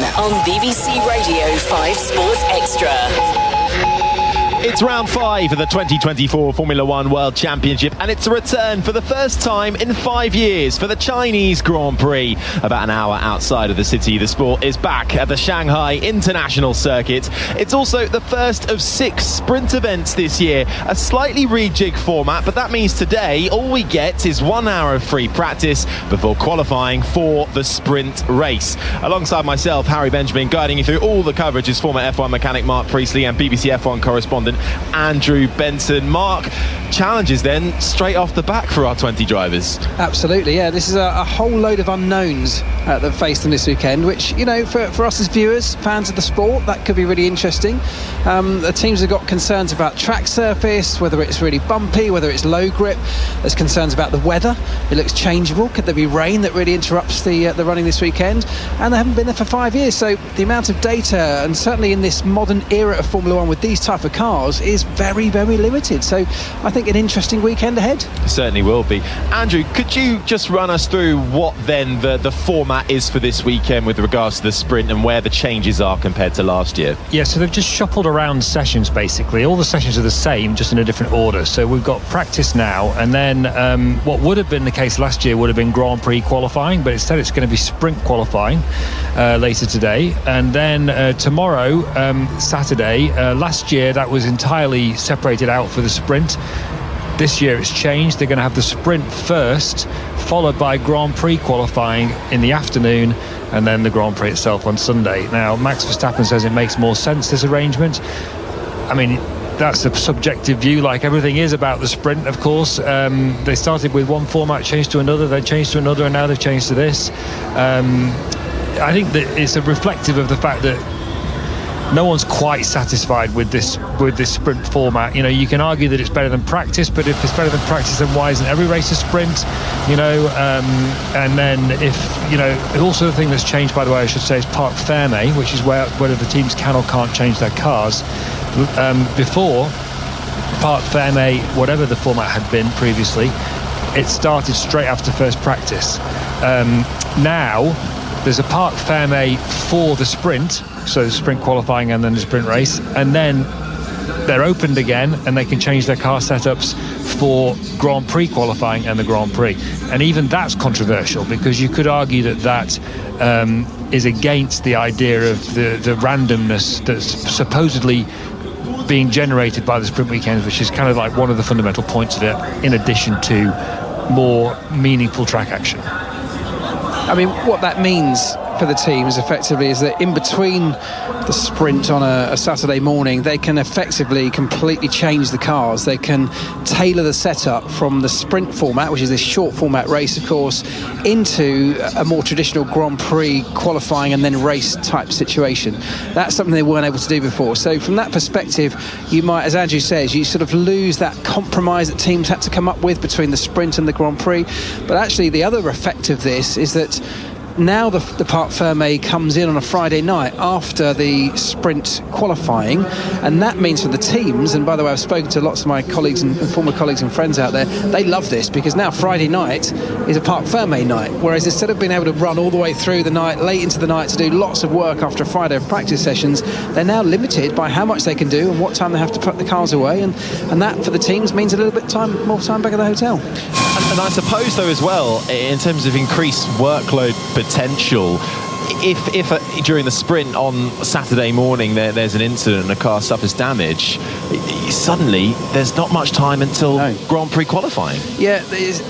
on BBC Radio 5 Sports Extra. It's round 5 of the 2024 Formula One World Championship, and it's a return for the first time in 5 years for the Chinese Grand Prix. About an hour outside of the city, the sport is back at the Shanghai International Circuit. It's also the first of 6 sprint events this year, a slightly rejigged format, but that means today all we get is 1 hour of free practice before qualifying for the sprint race. Alongside myself, Harry Benjamin, guiding you through all the coverage is former F1 mechanic Mark Priestley and BBC F1 correspondent Andrew Benson. Mark, challenges then straight off the back for our 20 drivers. Absolutely, yeah. This is a whole load of unknowns that faced them this weekend, which, you know, for us as viewers, fans of the sport, that could be really interesting. The teams have got concerns about track surface, whether it's really bumpy, whether it's low grip. There's concerns about the weather. It looks changeable. Could there be rain that really interrupts the running this weekend? And they haven't been there for 5 years, so the amount of data, and certainly in this modern era of Formula One with these type of cars, is very, very limited. So I think an interesting weekend ahead. Certainly will be. Andrew, could you just run us through what then the format is for this weekend with regards to the sprint and where the changes are compared to last year? Yeah, so they've just shuffled around sessions basically. All the sessions are the same, just in a different order. So we've got practice now, and then what would have been the case last year would have been Grand Prix qualifying, but instead it's going to be sprint qualifying later today. And then tomorrow, Saturday, last year that was entirely separated out for the sprint. This year it's changed. They're going to have the sprint first, followed by Grand Prix qualifying in the afternoon, and then the Grand Prix itself on Sunday. Now, Max Verstappen says it makes more sense, this arrangement. I mean, that's a subjective view, like everything is about the sprint, of course. They started with one format, changed to another, they changed to another, and now they've changed to this. I think that it's a reflective of the fact that no one's quite satisfied with this sprint format. You know, you can argue that it's better than practice, but if it's better than practice, then why isn't every race a sprint? You know, and then if, you know, also the thing that's changed, by the way, I should say, is Parc Fermé, which is whether the teams can or can't change their cars. Before, Parc Fermé, whatever the format had been previously, it started straight after first practice. Now, there's a Parc Fermé for the sprint, so the sprint qualifying and then the sprint race, and then they're opened again and they can change their car setups for Grand Prix qualifying and the Grand Prix. And even that's controversial, because you could argue that is against the idea of the randomness that's supposedly being generated by the sprint weekends, which is kind of like one of the fundamental points of it, in addition to more meaningful track action. I mean, what that means for the teams effectively is that in between the sprint on a Saturday morning, they can effectively completely change the cars. They can tailor the setup from the sprint format, which is this short format race, of course, into a more traditional Grand Prix qualifying and then race type situation. That's something they weren't able to do before. So from that perspective, you might, as Andrew says, you sort of lose that compromise that teams had to come up with between the sprint and the Grand Prix. But actually the other effect of this is that now the Parc Fermé comes in on a Friday night after the sprint qualifying, and that means for the teams, and by the way, I've spoken to lots of my colleagues and former colleagues and friends out there, they love this, because now Friday night is a Parc Fermé night, whereas instead of being able to run all the way through the night, late into the night, to do lots of work after a Friday of practice sessions, they're now limited by how much they can do and what time they have to put the cars away, and that for the teams means a little bit more time back at the hotel. And I suppose, though, as well, in terms of increased workload potential, if during the sprint on Saturday morning there's an incident and a car suffers damage, suddenly there's not much time until Grand Prix qualifying. Yeah,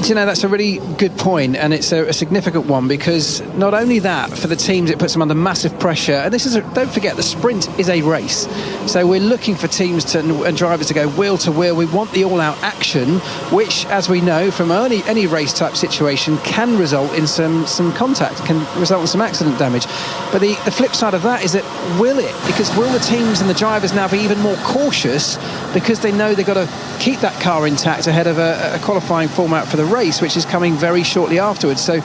you know, that's a really good point, and it's a significant one, because not only that, for the teams it puts them under massive pressure, and this is don't forget, the sprint is a race, so we're looking for teams and drivers to go wheel to wheel. We want the all-out action, which, as we know from any race type situation, can result in some contact, can result in some accident damage. But the flip side of that is that will the teams and the drivers now be even more cautious, because they know they've got to keep that car intact ahead of a qualifying format for the race, which is coming very shortly afterwards. So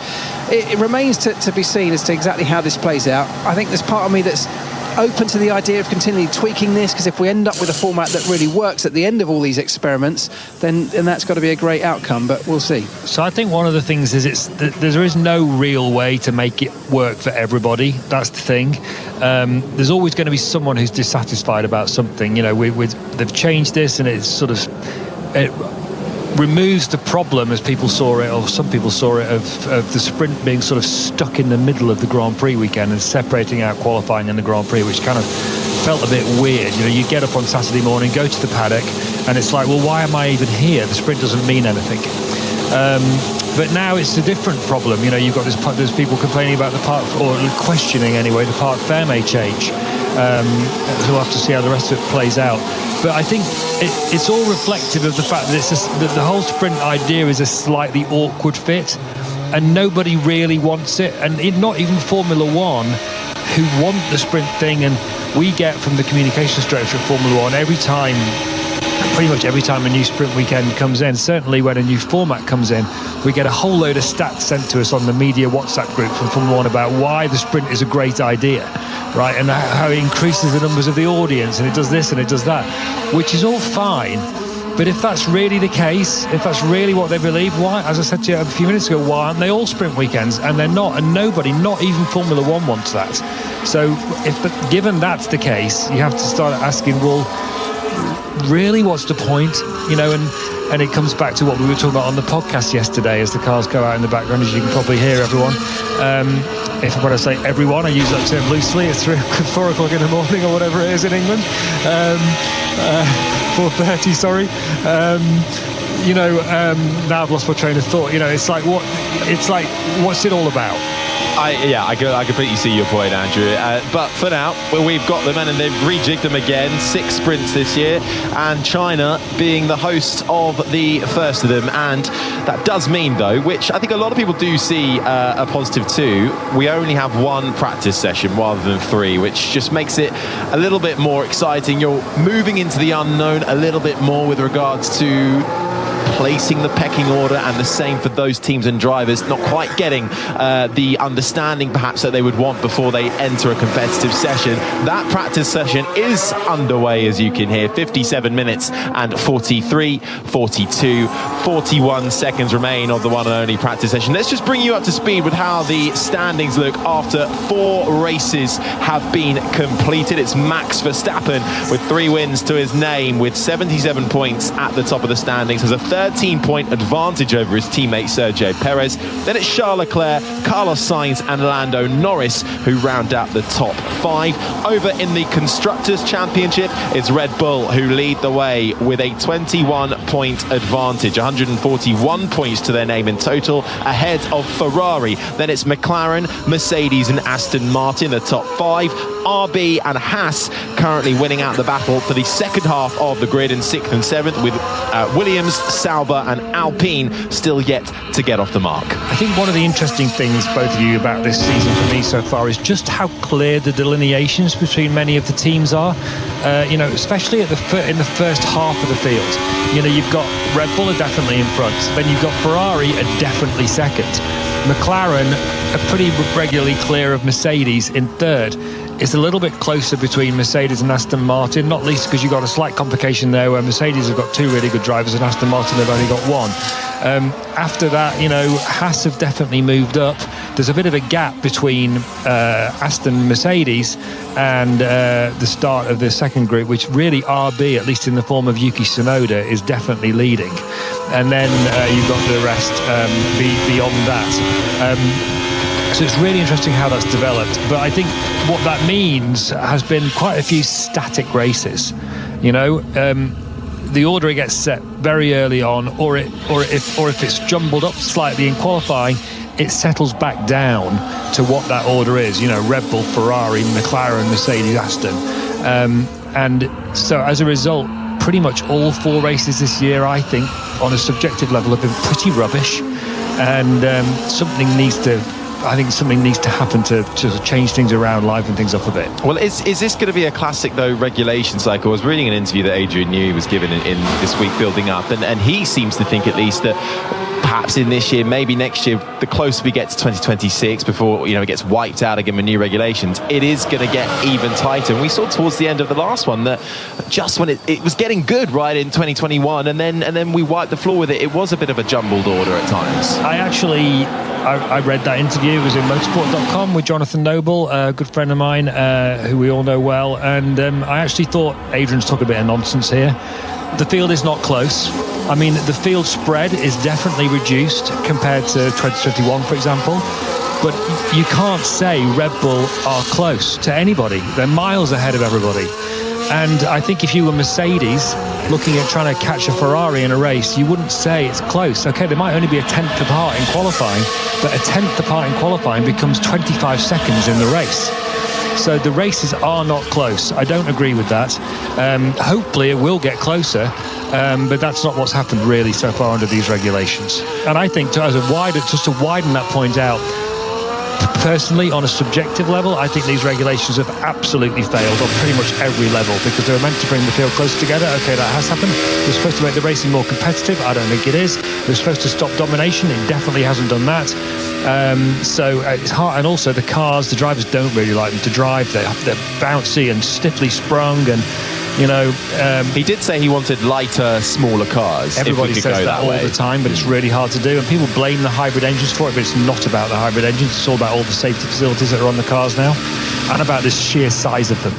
it remains to be seen as to exactly how this plays out. I think there's part of me that's open to the idea of continually tweaking this? Because if we end up with a format that really works at the end of all these experiments, then that's got to be a great outcome, but we'll see. So I think one of the things is there is no real way to make it work for everybody. That's the thing. There's always going to be someone who's dissatisfied about something. They've changed this, and it's sort of... It removes the problem, as people saw it, or some people saw it, of the sprint being sort of stuck in the middle of the Grand Prix weekend and separating out qualifying and the Grand Prix, which kind of felt a bit weird. You get up on Saturday morning, go to the paddock, and it's like, well, why am I even here? The sprint doesn't mean anything. But now it's a different problem. You've got there's people complaining about the park, or questioning anyway, the park fair may change. So we'll have to see how the rest of it plays out. But I think it's all reflective of the fact that the whole sprint idea is a slightly awkward fit, and nobody really wants it. And not even Formula One, who want the sprint thing. And we get from the communications director at Formula One pretty much every time a new sprint weekend comes in, certainly when a new format comes in, we get a whole load of stats sent to us on the media WhatsApp group from Formula One about why the sprint is a great idea, right? And how it increases the numbers of the audience, and it does this and it does that, which is all fine. But if that's really the case, if that's really what they believe, why, as I said to you a few minutes ago, why aren't they all sprint weekends? And they're not, and nobody, not even Formula One, wants that. So given that's the case, you have to start asking, well, really, what's the point? And it comes back to what we were talking about on the podcast yesterday, as the cars go out in the background, as you can probably hear everyone. If I want to say everyone, I use that term loosely. It's 4 o'clock in the morning or whatever it is in England. 4:30, sorry. Now I've lost my train of thought. It's like, what's it all about? I completely see your point, Andrew. But for now, we've got them, and they've rejigged them again. 6 sprints this year, and China being the host of the first of them. And that does mean, though, which I think a lot of people do see a positive too, we only have 1 practice session rather than 3, which just makes it a little bit more exciting. You're moving into the unknown a little bit more with regards to placing the pecking order, and the same for those teams and drivers not quite getting the understanding perhaps that they would want before they enter a competitive session. That practice session is underway, as you can hear. 57 minutes and 43, 42, 41 seconds remain of the one and only practice session. Let's just bring you up to speed with how the standings look after 4 races have been completed. It's Max Verstappen with 3 wins to his name, with 77 points at the top of the standings, has a 13-point advantage over his teammate Sergio Perez. Then it's Charles Leclerc, Carlos Sainz and Lando Norris who round out the top 5. Over in the Constructors' Championship, it's Red Bull who lead the way with a 21-point advantage, 141 points to their name in total, ahead of Ferrari. Then it's McLaren, Mercedes and Aston Martin, the top 5. RB and Haas currently winning out the battle for the second half of the grid in 6th and 7th, with Williams, Sauber and Alpine still yet to get off the mark. I think one of the interesting things, both of you, about this season for me so far is just how clear the delineations between many of the teams are. Especially in the first half of the field. You've got Red Bull are definitely in front. Then you've got Ferrari are definitely second. McLaren are pretty regularly clear of Mercedes in third. It's a little bit closer between Mercedes and Aston Martin, not least because you've got a slight complication there where Mercedes have got 2 really good drivers and Aston Martin have only got 1. After that, Haas have definitely moved up. There's a bit of a gap between Aston and Mercedes and the start of the second group, which really RB, at least in the form of Yuki Tsunoda, is definitely leading. And then you've got the rest beyond that. So it's really interesting how that's developed. But I think what that means has been quite a few static races. The order gets set very early on, or if it's jumbled up slightly in qualifying, it settles back down to what that order is. Red Bull, Ferrari, McLaren, Mercedes, Aston. And so as a result, pretty much all 4 races this year, I think, on a subjective level, have been pretty rubbish. And something needs to happen to change things around, liven things up a bit. Well, is this going to be a classic, though, regulation cycle? I was reading an interview that Adrian Newey was given in this week building up, and he seems to think, at least, that perhaps in this year, maybe next year, the closer we get to 2026 before, it gets wiped out again with new regulations, it is going to get even tighter. And we saw towards the end of the last one that just when it was getting good right in 2021 and then we wiped the floor with it, it was a bit of a jumbled order at times. I read that interview. It was in motorsport.com with Jonathan Noble, a good friend of mine who we all know well, and I actually thought Adrian's talking a bit of nonsense here. The field is not close. I mean, the field spread is definitely reduced compared to 2021, for example. But you can't say Red Bull are close to anybody. They're miles ahead of everybody. And I think if you were Mercedes looking at trying to catch a Ferrari in a race, you wouldn't say it's close. Okay, there might only be a tenth apart in qualifying, but a tenth apart in qualifying becomes 25 seconds in the race. So the races are not close. I don't agree with that. Hopefully it will get closer, but that's not what's happened really so far under these regulations. And I think just to widen that point out, personally, on a subjective level, I think these regulations have absolutely failed on pretty much every level, because they were meant to bring the field closer together. Okay, that has happened. They're supposed to make the racing more competitive. I don't think it is. They're supposed to stop domination. It definitely hasn't done that. So it's hard, and also the drivers don't really like them to drive. They're bouncy and stiffly sprung, and he did say he wanted lighter, smaller cars. Everybody says that all the time, but it's really hard to do, and people blame the hybrid engines for it, but it's not about the hybrid engines. It's all about all the safety facilities that are on the cars now, and about the sheer size of them.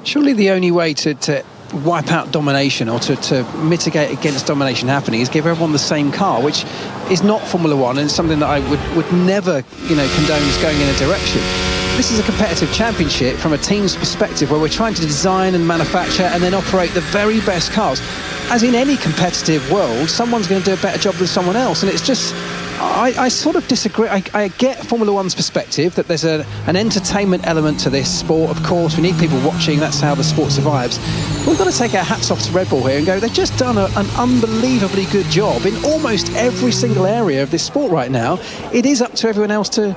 Surely the only way to wipe out domination, or to mitigate against domination happening, is give everyone the same car, which is not Formula One, and something that I would never condone as going in a direction. This is a competitive championship from a team's perspective, where we're trying to design and manufacture and then operate the very best cars. As in any competitive world, someone's going to do a better job than someone else, and it's just, I sort of disagree. I get Formula One's perspective that there's an entertainment element to this sport. Of course, we need people watching. That's how the sport survives. But we've got to take our hats off to Red Bull here and go, they've just done an unbelievably good job in almost every single area of this sport right now. It is up to everyone else to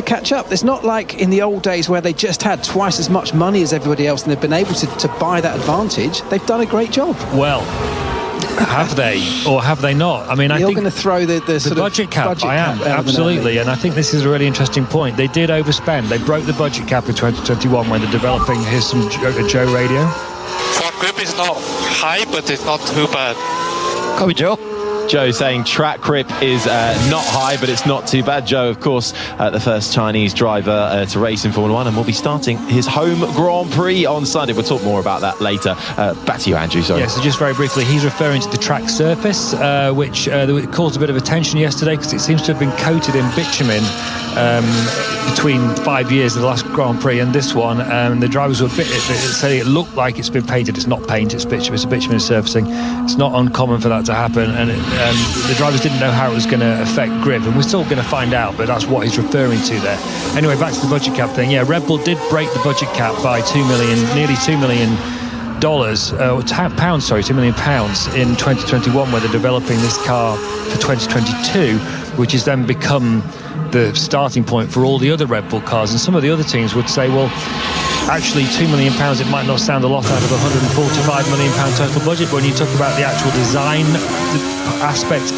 catch up. It's not like in the old days where they just had twice as much money as everybody else and they've been able to buy that advantage. They've done a great job. Well, have they or have they not? I mean, I think you're going to throw the budget cap. I am, absolutely, and I think this is a really interesting point. They did overspend. They broke the budget cap in 2021 when they're developing. Here's some Joe radio. Track grip is not high, but it's not too bad. Copy, Joe. Joe saying track grip is not high, but it's not too bad. Joe, of course, the first Chinese driver to race in Formula One, and will be starting his home Grand Prix on Sunday. We'll talk more about that later. Back to you, Andrew. Sorry. Yeah, so just very briefly, he's referring to the track surface, which caused a bit of attention yesterday because it seems to have been coated in bitumen between 5 years of the last Grand Prix and this one. The drivers were saying it looked like it's been painted. It's not paint, it's bitumen. It's a bitumen surfacing. It's not uncommon for that to happen, and the drivers didn't know how it was going to affect grip, and we're still going to find out, but that's what he's referring to there. Anyway, back to the budget cap thing. Yeah, Red Bull did break the budget cap by nearly $2 million pounds, sorry, £2 million in 2021, where they're developing this car for 2022, which has then become the starting point for all the other Red Bull cars. And some of the other teams would say, well, actually £2 million, it might not sound a lot out of a £145 million total budget, but when you talk about the actual design aspect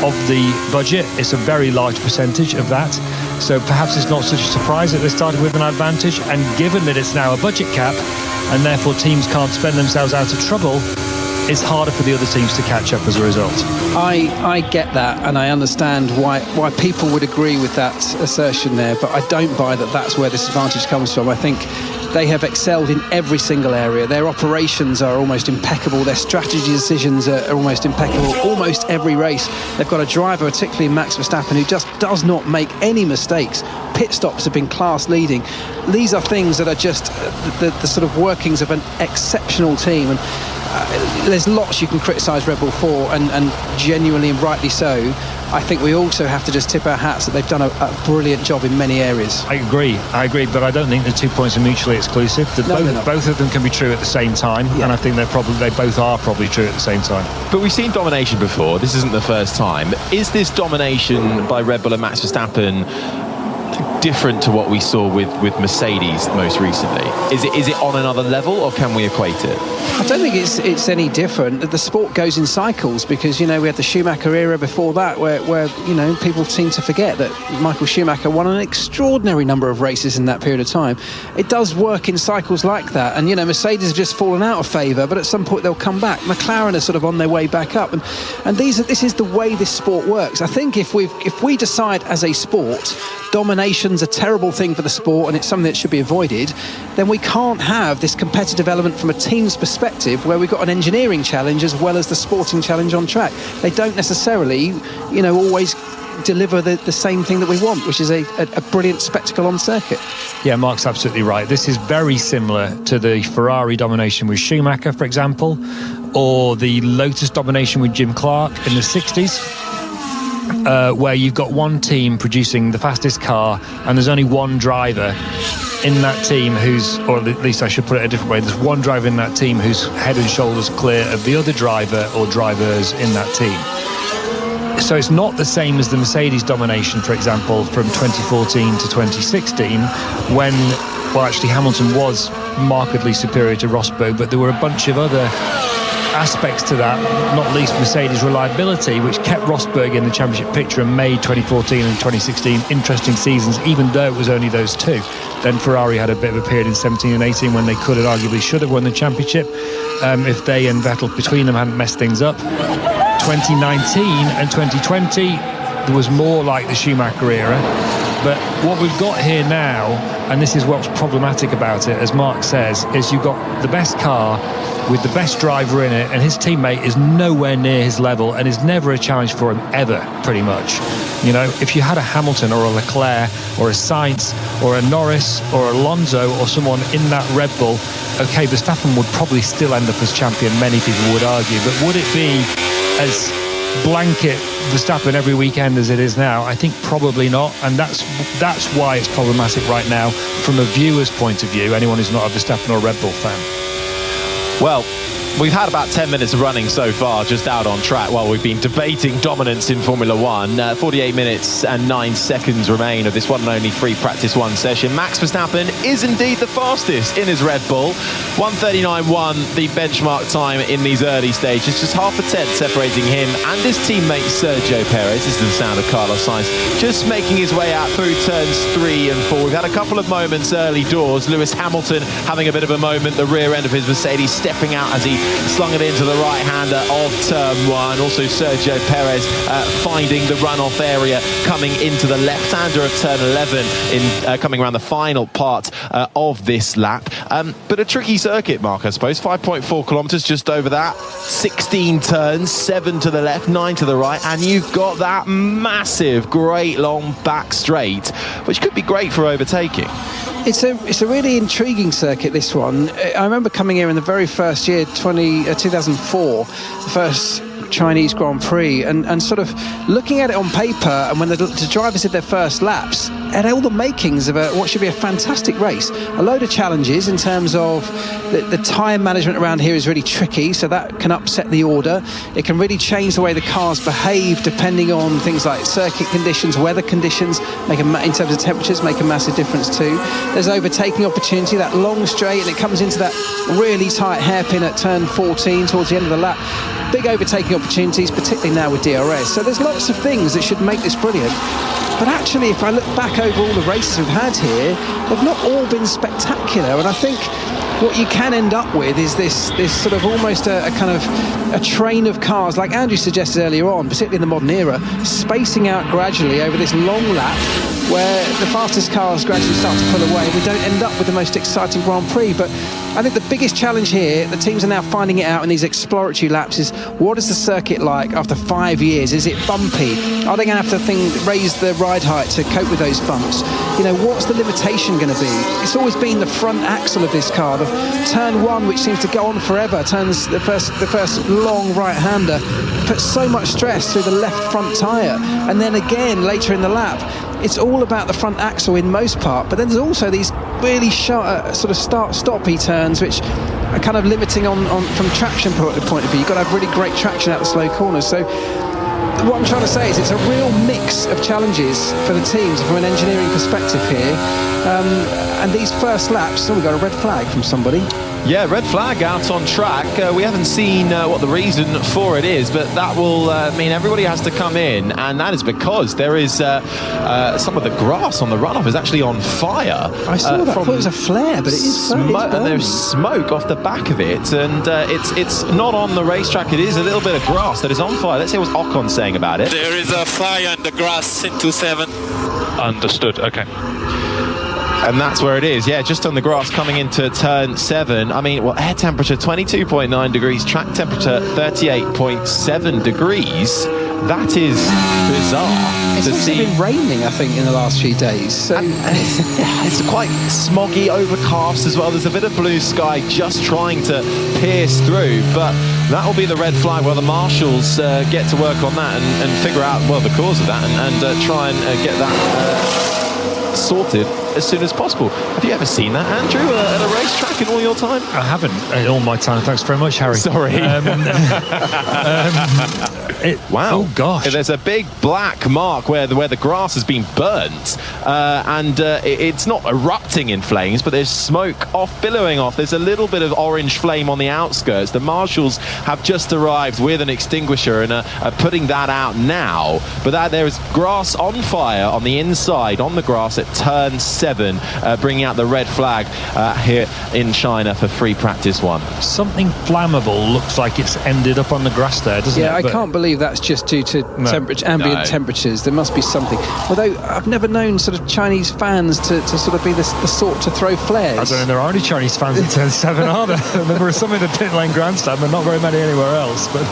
of the budget, it's a very large percentage of that. So perhaps it's not such a surprise that they started with an advantage, and given that it's now a budget cap and therefore teams can't spend themselves out of trouble, it's harder for the other teams to catch up as a result. I get that, and I understand why people would agree with that assertion there, but I don't buy that that's where this advantage comes from. I think they have excelled in every single area. Their operations are almost impeccable. Their strategy decisions are almost impeccable. Almost every race, they've got a driver, particularly Max Verstappen, who just does not make any mistakes. Pit stops have been class leading. These are things that are just the sort of workings of an exceptional team. And there's lots you can criticise Red Bull for, and genuinely and rightly so. I think we also have to just tip our hats that they've done a brilliant job in many areas. I agree, but I don't think the 2 points are mutually exclusive. Both of them can be true at the same time, yeah. And I think they both are probably true at the same time. But we've seen domination before. This isn't the first time. Is this domination by Red Bull and Max Verstappen different to what we saw with Mercedes most recently? Is it on another level, or can we equate it? I don't think it's any different. The sport goes in cycles, because, we had the Schumacher era before that, where people seem to forget that Michael Schumacher won an extraordinary number of races in that period of time. It does work in cycles like that, and Mercedes have just fallen out of favour, but at some point they'll come back. McLaren are sort of on their way back up, and this is the way this sport works. I think if we decide as a sport domination's a terrible thing for the sport and it's something that should be avoided, then we can't have this competitive element from a team's perspective, where we've got an engineering challenge as well as the sporting challenge on track. They don't necessarily, always deliver the same thing that we want, which is a brilliant spectacle on circuit. Yeah, Mark's absolutely right. This is very similar to the Ferrari domination with Schumacher, for example, or the Lotus domination with Jim Clark in the 60s. Where you've got one team producing the fastest car, and there's only one driver in that team or at least I should put it a different way, there's one driver in that team who's head and shoulders clear of the other driver or drivers in that team. So it's not the same as the Mercedes domination, for example, from 2014 to 2016, when, actually Hamilton was markedly superior to Rosberg, but there were a bunch of other aspects to that, not least Mercedes reliability, which kept Rosberg in the championship picture and made 2014 and 2016 interesting seasons, even though it was only those two. Then Ferrari had a bit of a period in 17 and 18 when they could and arguably should have won the championship if they and Vettel between them hadn't messed things up. 2019 and 2020, there was more like the Schumacher era. But what we've got here now, and this is what's problematic about it, as Mark says, is you've got the best car with the best driver in it, and his teammate is nowhere near his level and is never a challenge for him ever, pretty much. If you had a Hamilton or a Leclerc or a Sainz or a Norris or Alonso or someone in that Red Bull, okay, Verstappen would probably still end up as champion, many people would argue, but would it be as blanket Verstappen every weekend as it is now? I think probably not, and that's why it's problematic right now from a viewer's point of view, anyone who's not a Verstappen or Red Bull fan. Well, we've had about 10 minutes of running so far, just out on track, while we've been debating dominance in Formula 1. 48 minutes and 9 seconds remain of this one and only free practice one session. Max Verstappen is indeed the fastest in his Red Bull. 1:39.1, the benchmark time in these early stages. Just half a tenth separating him and his teammate Sergio Perez. This is the sound of Carlos Sainz just making his way out through turns 3 and 4. We've had a couple of moments early doors. Lewis Hamilton having a bit of a moment, the rear end of his Mercedes stepping out as he slung it into the right-hander of turn 1. Also Sergio Perez finding the runoff area coming into the left-hander of turn 11 in coming around the final part of this lap. But a tricky circuit, Mark, I suppose. 5.4 kilometres, just over that. 16 turns, 7 to the left, 9 to the right, and you've got that massive, great long back straight, which could be great for overtaking. It's a really intriguing circuit, this one. I remember coming here in the very first year, 2004, the first Chinese Grand Prix, and sort of looking at it on paper, and when the drivers did their first laps, it had all the makings of what should be a fantastic race. A load of challenges in terms of the tyre management around here is really tricky, so that can upset the order. It can really change the way the cars behave depending on things like circuit conditions, weather conditions, in terms of temperatures, make a massive difference too. There's overtaking opportunity, that long straight, and it comes into that really tight hairpin at turn 14 towards the end of the lap. Big overtaking opportunities, particularly now with DRS. So there's lots of things that should make this brilliant. But actually, if I look back over all the races we've had here, they've not all been spectacular. And I think what you can end up with is this sort of almost a kind of a train of cars, like Andrew suggested earlier on, particularly in the modern era, spacing out gradually over this long lap, where the fastest cars gradually start to pull away. We don't end up with the most exciting Grand Prix. But I think the biggest challenge here, the teams are now finding it out in these exploratory laps, is what is the circuit like after 5 years? Is it bumpy? Are they going to have to raise the ride height to cope with those bumps? What's the limitation going to be? It's always been the front axle of this car. The turn 1, which seems to go on forever, turns the first long right-hander, puts so much stress through the left front tyre. And then again, later in the lap, it's all about the front axle in most part, but then there's also these really sharp sort of start-stoppy turns, which are kind of limiting on from traction point of view. You've got to have really great traction out the slow corners. So what I'm trying to say is it's a real mix of challenges for the teams from an engineering perspective here. And these first laps, we got a red flag from somebody. Yeah, red flag out on track. We haven't seen what the reason for it is, but that will mean everybody has to come in, and that is because there is some of the grass on the runoff is actually on fire. I saw that. I thought it was a flare, but it is smoke. And there's smoke off the back of it, and it's not on the racetrack. It is a little bit of grass that is on fire. Let's hear what Ocon saying about it. There is a fire in the grass into 7. Understood. Okay. And that's where it is, yeah, just on the grass coming into turn 7. I mean, well, air temperature 22.9 degrees, track temperature 38.7 degrees. That is bizarre to see. It's been raining, I think, in the last few days. So it's quite smoggy, overcast as well. There's a bit of blue sky just trying to pierce through, but that will be the red flag. Well, the marshals get to work on that and figure out, well, the cause of that and try and get that sorted as soon as possible. Have you ever seen that, Andrew, at a racetrack in all your time? I haven't in all my time. Thanks very much, Harry. Sorry. Wow. Oh gosh. There's a big black mark where the grass has been burnt, and it's not erupting in flames, but there's smoke billowing off. There's a little bit of orange flame on the outskirts. The marshals have just arrived with an extinguisher and are putting that out now. But there is grass on fire on the inside, on the grass at turn 7, bringing out the red flag here in China for free practice 1. Something flammable looks like it's ended up on the grass there, doesn't it? Yeah, I can't believe that's just due to ambient temperatures. There must be something. Although I've never known sort of Chinese fans to sort of be the sort to throw flares. I don't know, there are any Chinese fans in turn 7, are there? There were some in the pit lane grandstand, but not very many anywhere else. But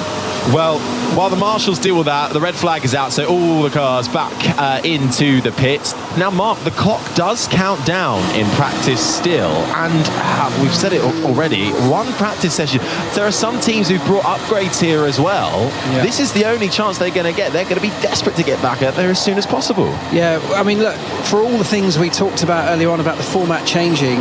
well, while the marshals deal with that, the red flag is out, so all the cars back into the pits. Now, Mark, the clock does count down in practice still, and we've said it already, 1 practice session. There are some teams who've brought upgrades here as well. Yeah. This is the only chance they're going to get. They're going to be desperate to get back out there as soon as possible. Yeah, I mean, look, for all the things we talked about earlier on about the format changing,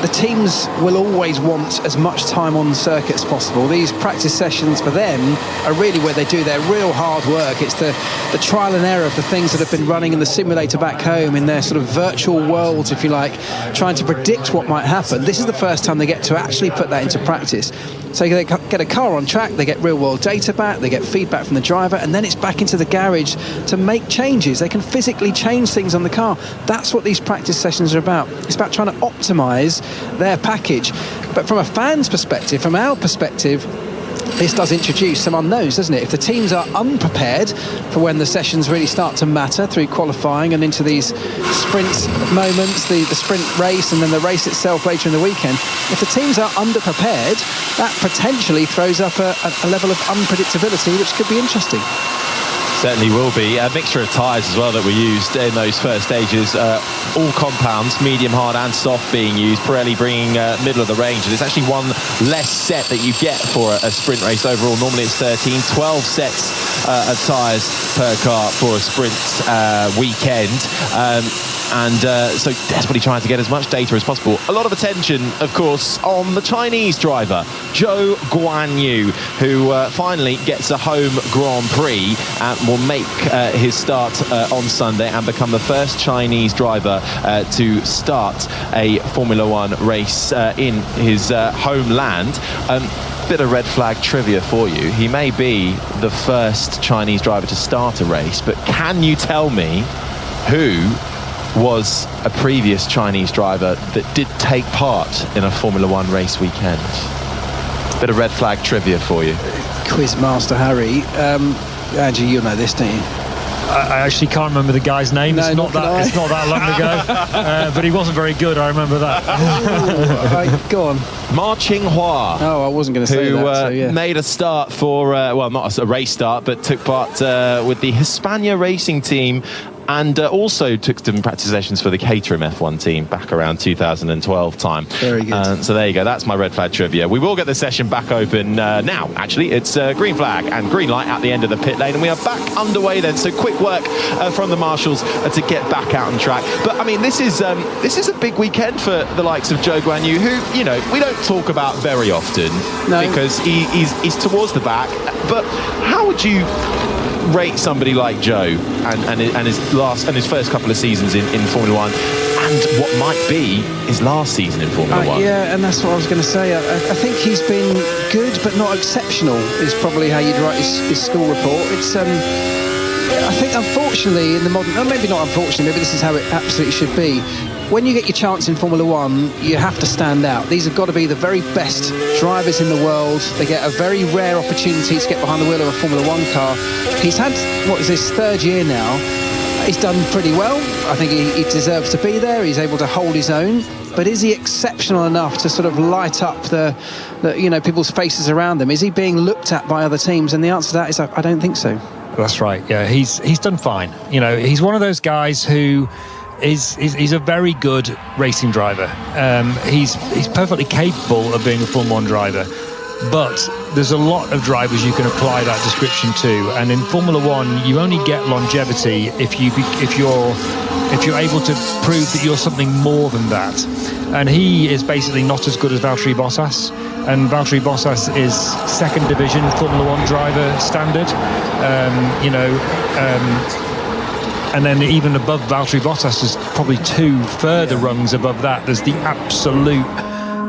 the teams will always want as much time on the circuit as possible. These practice sessions for them are really where they do their real hard work. It's the trial and error of the things that have been running in the simulator back home in their sort of virtual worlds, if you like, trying to predict what might happen. This is the first time they get to actually put that into practice. So they get a car on track, they get real world data back, they get feedback from the driver, and then it's back into the garage to make changes. They can physically change things on the car. That's what these practice sessions are about. It's about trying to optimize their package. But from a fan's perspective, from our perspective, this does introduce some unknowns, doesn't it? If the teams are unprepared for when the sessions really start to matter through qualifying and into these sprint moments, the sprint race and then the race itself later in the weekend, if the teams are underprepared, that potentially throws up a level of unpredictability which could be interesting. Certainly will be. A mixture of tyres as well that were used in those first stages. All compounds, medium, hard and soft being used. Pirelli bringing middle of the range. And it's actually one less set that you get for a sprint race overall. Normally it's 13, 12 sets of tyres per car for a sprint weekend. So desperately trying to get as much data as possible. A lot of attention, of course, on the Chinese driver, Zhou Guanyu, who finally gets a home Grand Prix and will make his start on Sunday and become the first Chinese driver to start a Formula One race in his homeland. Bit of red flag trivia for you. He may be the first Chinese driver to start a race, but can you tell me who was a previous Chinese driver that did take part in a Formula One race weekend? Bit of red flag trivia for you. Quizmaster Harry. Andrew, you'll know this, don't you? I actually can't remember the guy's name. No, it's not that long ago. But he wasn't very good, I remember that. Go on. Ma Qinghua. Oh, I wasn't going to say that. Who made a start for, not a race start, but took part with the Hispania racing team and also took some practice sessions for the Caterham F1 team back around 2012 time. Very good. So there you go. That's my red flag trivia. We will get the session back open now, actually. It's green flag and green light at the end of the pit lane, and we are back underway then. So quick work from the marshals to get back out on track. But, I mean, this is a big weekend for the likes of Zhou Guanyu, who, you know, we don't talk about very often because he's towards the back. But how would you rate somebody like Zhou and his first couple of seasons in Formula One, and what might be his last season in Formula One? Yeah, and that's what I was going to say. I think he's been good, but not exceptional, is probably how you'd write his school report. It's I think, unfortunately, in the modern... maybe not unfortunately, maybe this is how it absolutely should be. When you get your chance in Formula One, you have to stand out. These have got to be the very best drivers in the world. They get a very rare opportunity to get behind the wheel of a Formula One car. He's had, what is his third year now? He's done pretty well. I think he deserves to be there. He's able to hold his own. But is he exceptional enough to sort of light up the people's faces around them? Is he being looked at by other teams? And the answer to that is I don't think so. That's right. Yeah, he's done fine. He's one of those guys who he's a very good racing driver. He's perfectly capable of being a Formula One driver. But there's a lot of drivers you can apply that description to, and in Formula One you only get longevity if you're able to prove that you're something more than that. And he is basically not as good as Valtteri Bottas, and Valtteri Bottas is second division Formula One driver standard. And then even above Valtteri Bottas, there's probably two further rungs above that. There's the absolute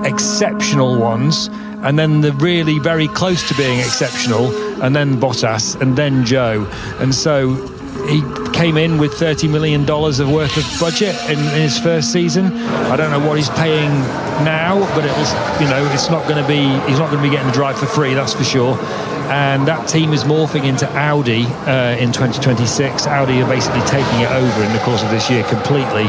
exceptional ones, and then the really very close to being exceptional, and then Bottas, and then Zhou. And so he came in with $30 million of worth of budget in his first season. I don't know what he's paying now, but it was, it's not going to be, he's not going to be getting the drive for free, that's for sure. And that team is morphing into Audi in 2026. Audi are basically taking it over in the course of this year completely.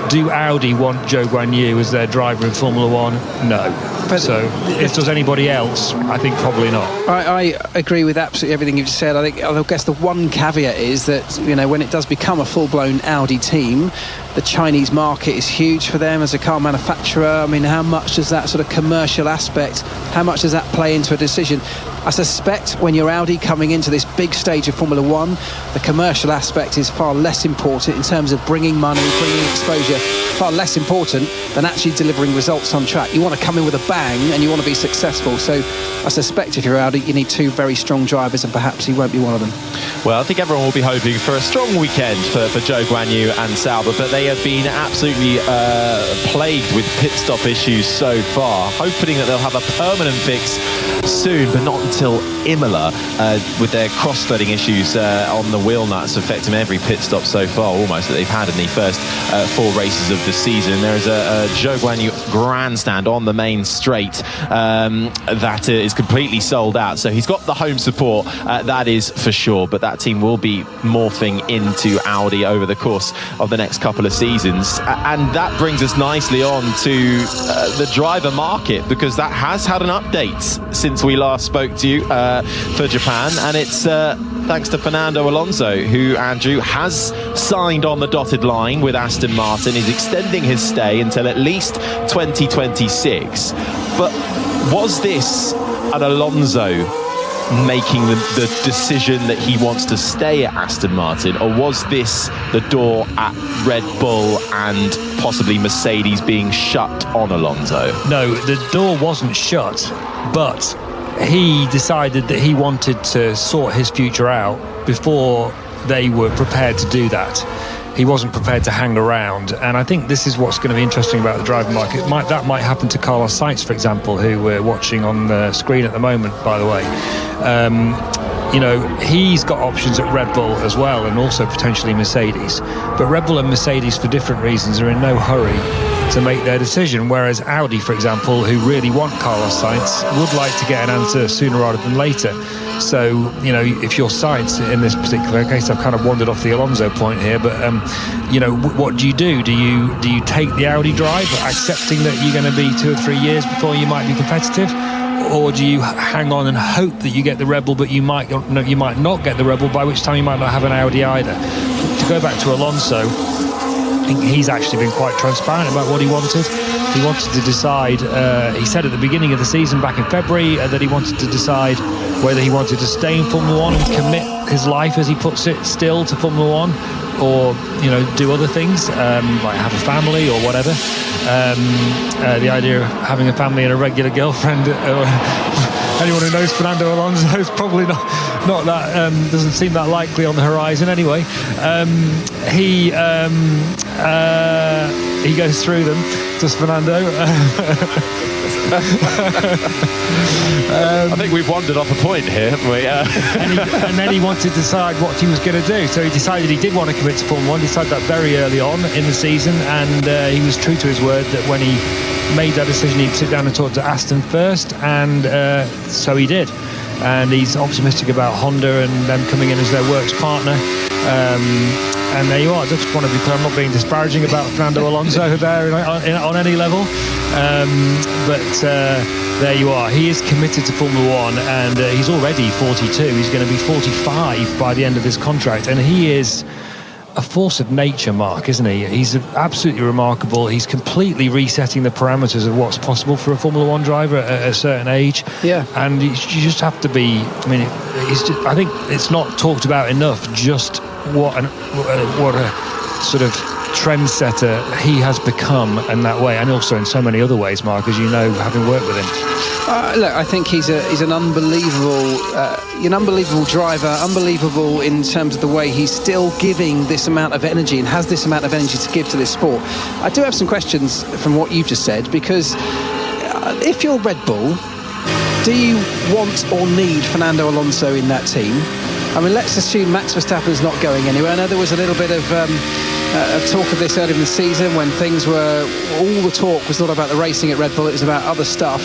Do Audi want Zhou Guanyu as their driver in Formula One? No. But so if there's anybody else, I think probably not. I agree with absolutely everything you've said. I guess the one caveat is that, when it does become a full-blown Audi team, the Chinese market is huge for them as a car manufacturer. I mean, how much does that sort of commercial aspect, how much does that play into a decision? I suspect when you're Audi coming into this big stage of Formula One, the commercial aspect is far less important in terms of bringing money, bringing exposure, far less important than actually delivering results on track. You want to come in with a bang and you want to be successful. So I suspect if you're Audi, you need two very strong drivers, and perhaps he won't be one of them. Well, I think everyone will be hoping for a strong weekend for Zhou Guanyu and Sauber, but they have been absolutely plagued with pit stop issues so far, hoping that they'll have a permanent fix soon, but not until Imola, with their cross-threading issues on the wheel nuts affecting every pit stop so far, almost, that they've had in the first 4 races of the season. There is a Zhou Guanyu grandstand on the main straight that is completely sold out, so he's got the home support, that is for sure, but that team will be morphing into Audi over the course of the next couple of seasons. And that brings us nicely on to the driver market, because that has had an update since we last spoke to you for Japan, and it's thanks to Fernando Alonso, who, Andrew, has signed on the dotted line with Aston Martin. He's extending his stay until at least 2026. But was this an Alonso making the decision that he wants to stay at Aston Martin, or was this the door at Red Bull and possibly Mercedes being shut on Alonso? No, the door wasn't shut, but he decided that he wanted to sort his future out before they were prepared to do that. He wasn't prepared to hang around, and I think this is what's going to be interesting about the driver market. That might happen to Carlos Sainz, for example, who we're watching on the screen at the moment, by the way. He's got options at Red Bull as well, and also potentially Mercedes. But Red Bull and Mercedes, for different reasons, are in no hurry to make their decision, whereas Audi, for example, who really want Carlos Sainz, would like to get an answer sooner rather than later. So, if you're Sainz in this particular case, I've kind of wandered off the Alonso point here, but, what do you do? Do you take the Audi drive, accepting that you're going to be 2 or 3 years before you might be competitive? Or do you hang on and hope that you get the Red Bull, but you might not get the Red Bull, by which time you might not have an Audi either? To go back to Alonso, I think he's actually been quite transparent about what he wanted. He wanted to decide, he said at the beginning of the season back in February, that he wanted to decide whether he wanted to stay in Formula One and commit his life, as he puts it, still to Formula One, or do other things, like have a family or whatever. The idea of having a family and a regular girlfriend anyone who knows Fernando Alonso is probably not that, doesn't seem that likely on the horizon anyway. He goes through them, does Fernando. I think we've wandered off a point here, haven't we? and then he wanted to decide what he was going to do. So he decided he did want to commit to Formula 1. He decided that very early on in the season, and he was true to his word that when he made that decision, he'd sit down and talk to Aston first, and so he did. And he's optimistic about Honda and them coming in as their works partner. And there you are. I just want to be clear, I'm not being disparaging about Fernando Alonso there on any level. But there you are. He is committed to Formula 1, and he's already 42. He's going to be 45 by the end of his contract. And he is a force of nature, Mark, isn't he? He's absolutely remarkable. He's completely resetting the parameters of what's possible for a Formula 1 driver at a certain age. Yeah. And you just have to be, I mean, I think it's not talked about enough just what a sort of trendsetter he has become in that way, and also in so many other ways, Mark, as you know, having worked with him. Look, I think he's an unbelievable driver, unbelievable in terms of the way he's still giving this amount of energy and has this amount of energy to give to this sport. I do have some questions from what you've just said, because if you're Red Bull, do you want or need Fernando Alonso in that team? I mean, let's assume Max Verstappen is not going anywhere. I know there was a little bit of talk of this early in the season when things were, all the talk was not about the racing at Red Bull, it was about other stuff.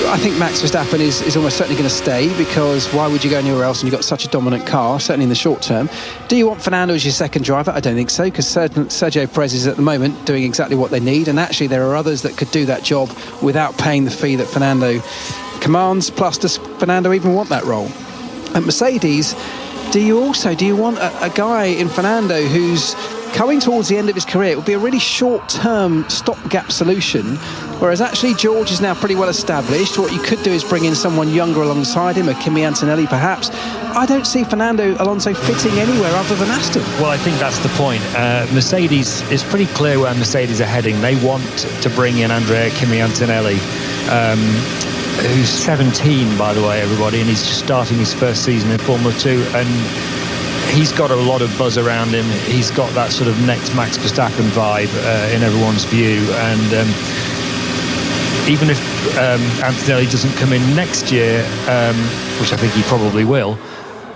I think Max Verstappen is almost certainly going to stay, because why would you go anywhere else when you've got such a dominant car, certainly in the short term? Do you want Fernando as your second driver? I don't think so, because Sergio Perez is at the moment doing exactly what they need, and actually there are others that could do that job without paying the fee that Fernando commands. Plus, does Fernando even want that role? At Mercedes, do you want a guy in Fernando who's coming towards the end of his career? It would be a really short-term stopgap solution, whereas actually George is now pretty well established. What you could do is bring in someone younger alongside him, a Kimi Antonelli perhaps. I don't see Fernando Alonso fitting anywhere other than Aston. Well, I think that's the point. Mercedes, is pretty clear where Mercedes are heading. They want to bring in Andrea Kimi Antonelli, who's 17, by the way, everybody, and he's just starting his first season in Formula 2, and he's got a lot of buzz around him. He's got that sort of next Max Verstappen vibe in everyone's view, and even if Antonelli doesn't come in next year, which I think he probably will,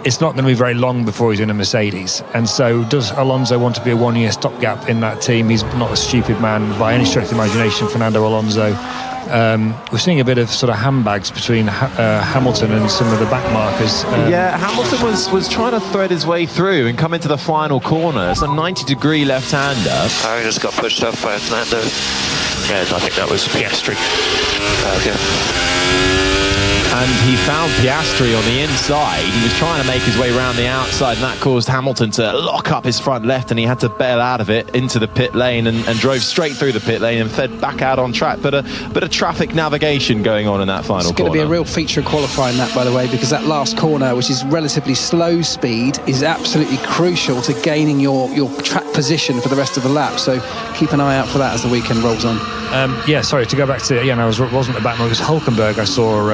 it's not going to be very long before he's in a Mercedes. And so does Alonso want to be a one-year stopgap in that team? He's not a stupid man by any stretch of the imagination, Fernando Alonso. We're seeing a bit of sort of handbags between Hamilton and some of the back markers. Yeah, Hamilton was trying to thread his way through and come into the final corner. It's a 90-degree left-hander. I just got pushed off by Fernando. Yeah, I think that was Piastri. Okay. And he found Piastri on the inside. He was trying to make his way around the outside, and that caused Hamilton to lock up his front left, and he had to bail out of it into the pit lane and drove straight through the pit lane and fed back out on track. But a bit of traffic navigation going on in that final corner. It's going to be a real feature of qualifying that, by the way, because that last corner, which is relatively slow speed, is absolutely crucial to gaining your track position for the rest of the lap. So keep an eye out for that as the weekend rolls on. Sorry, to go back to, no, it wasn't the Batman, it was Hulkenberg. I saw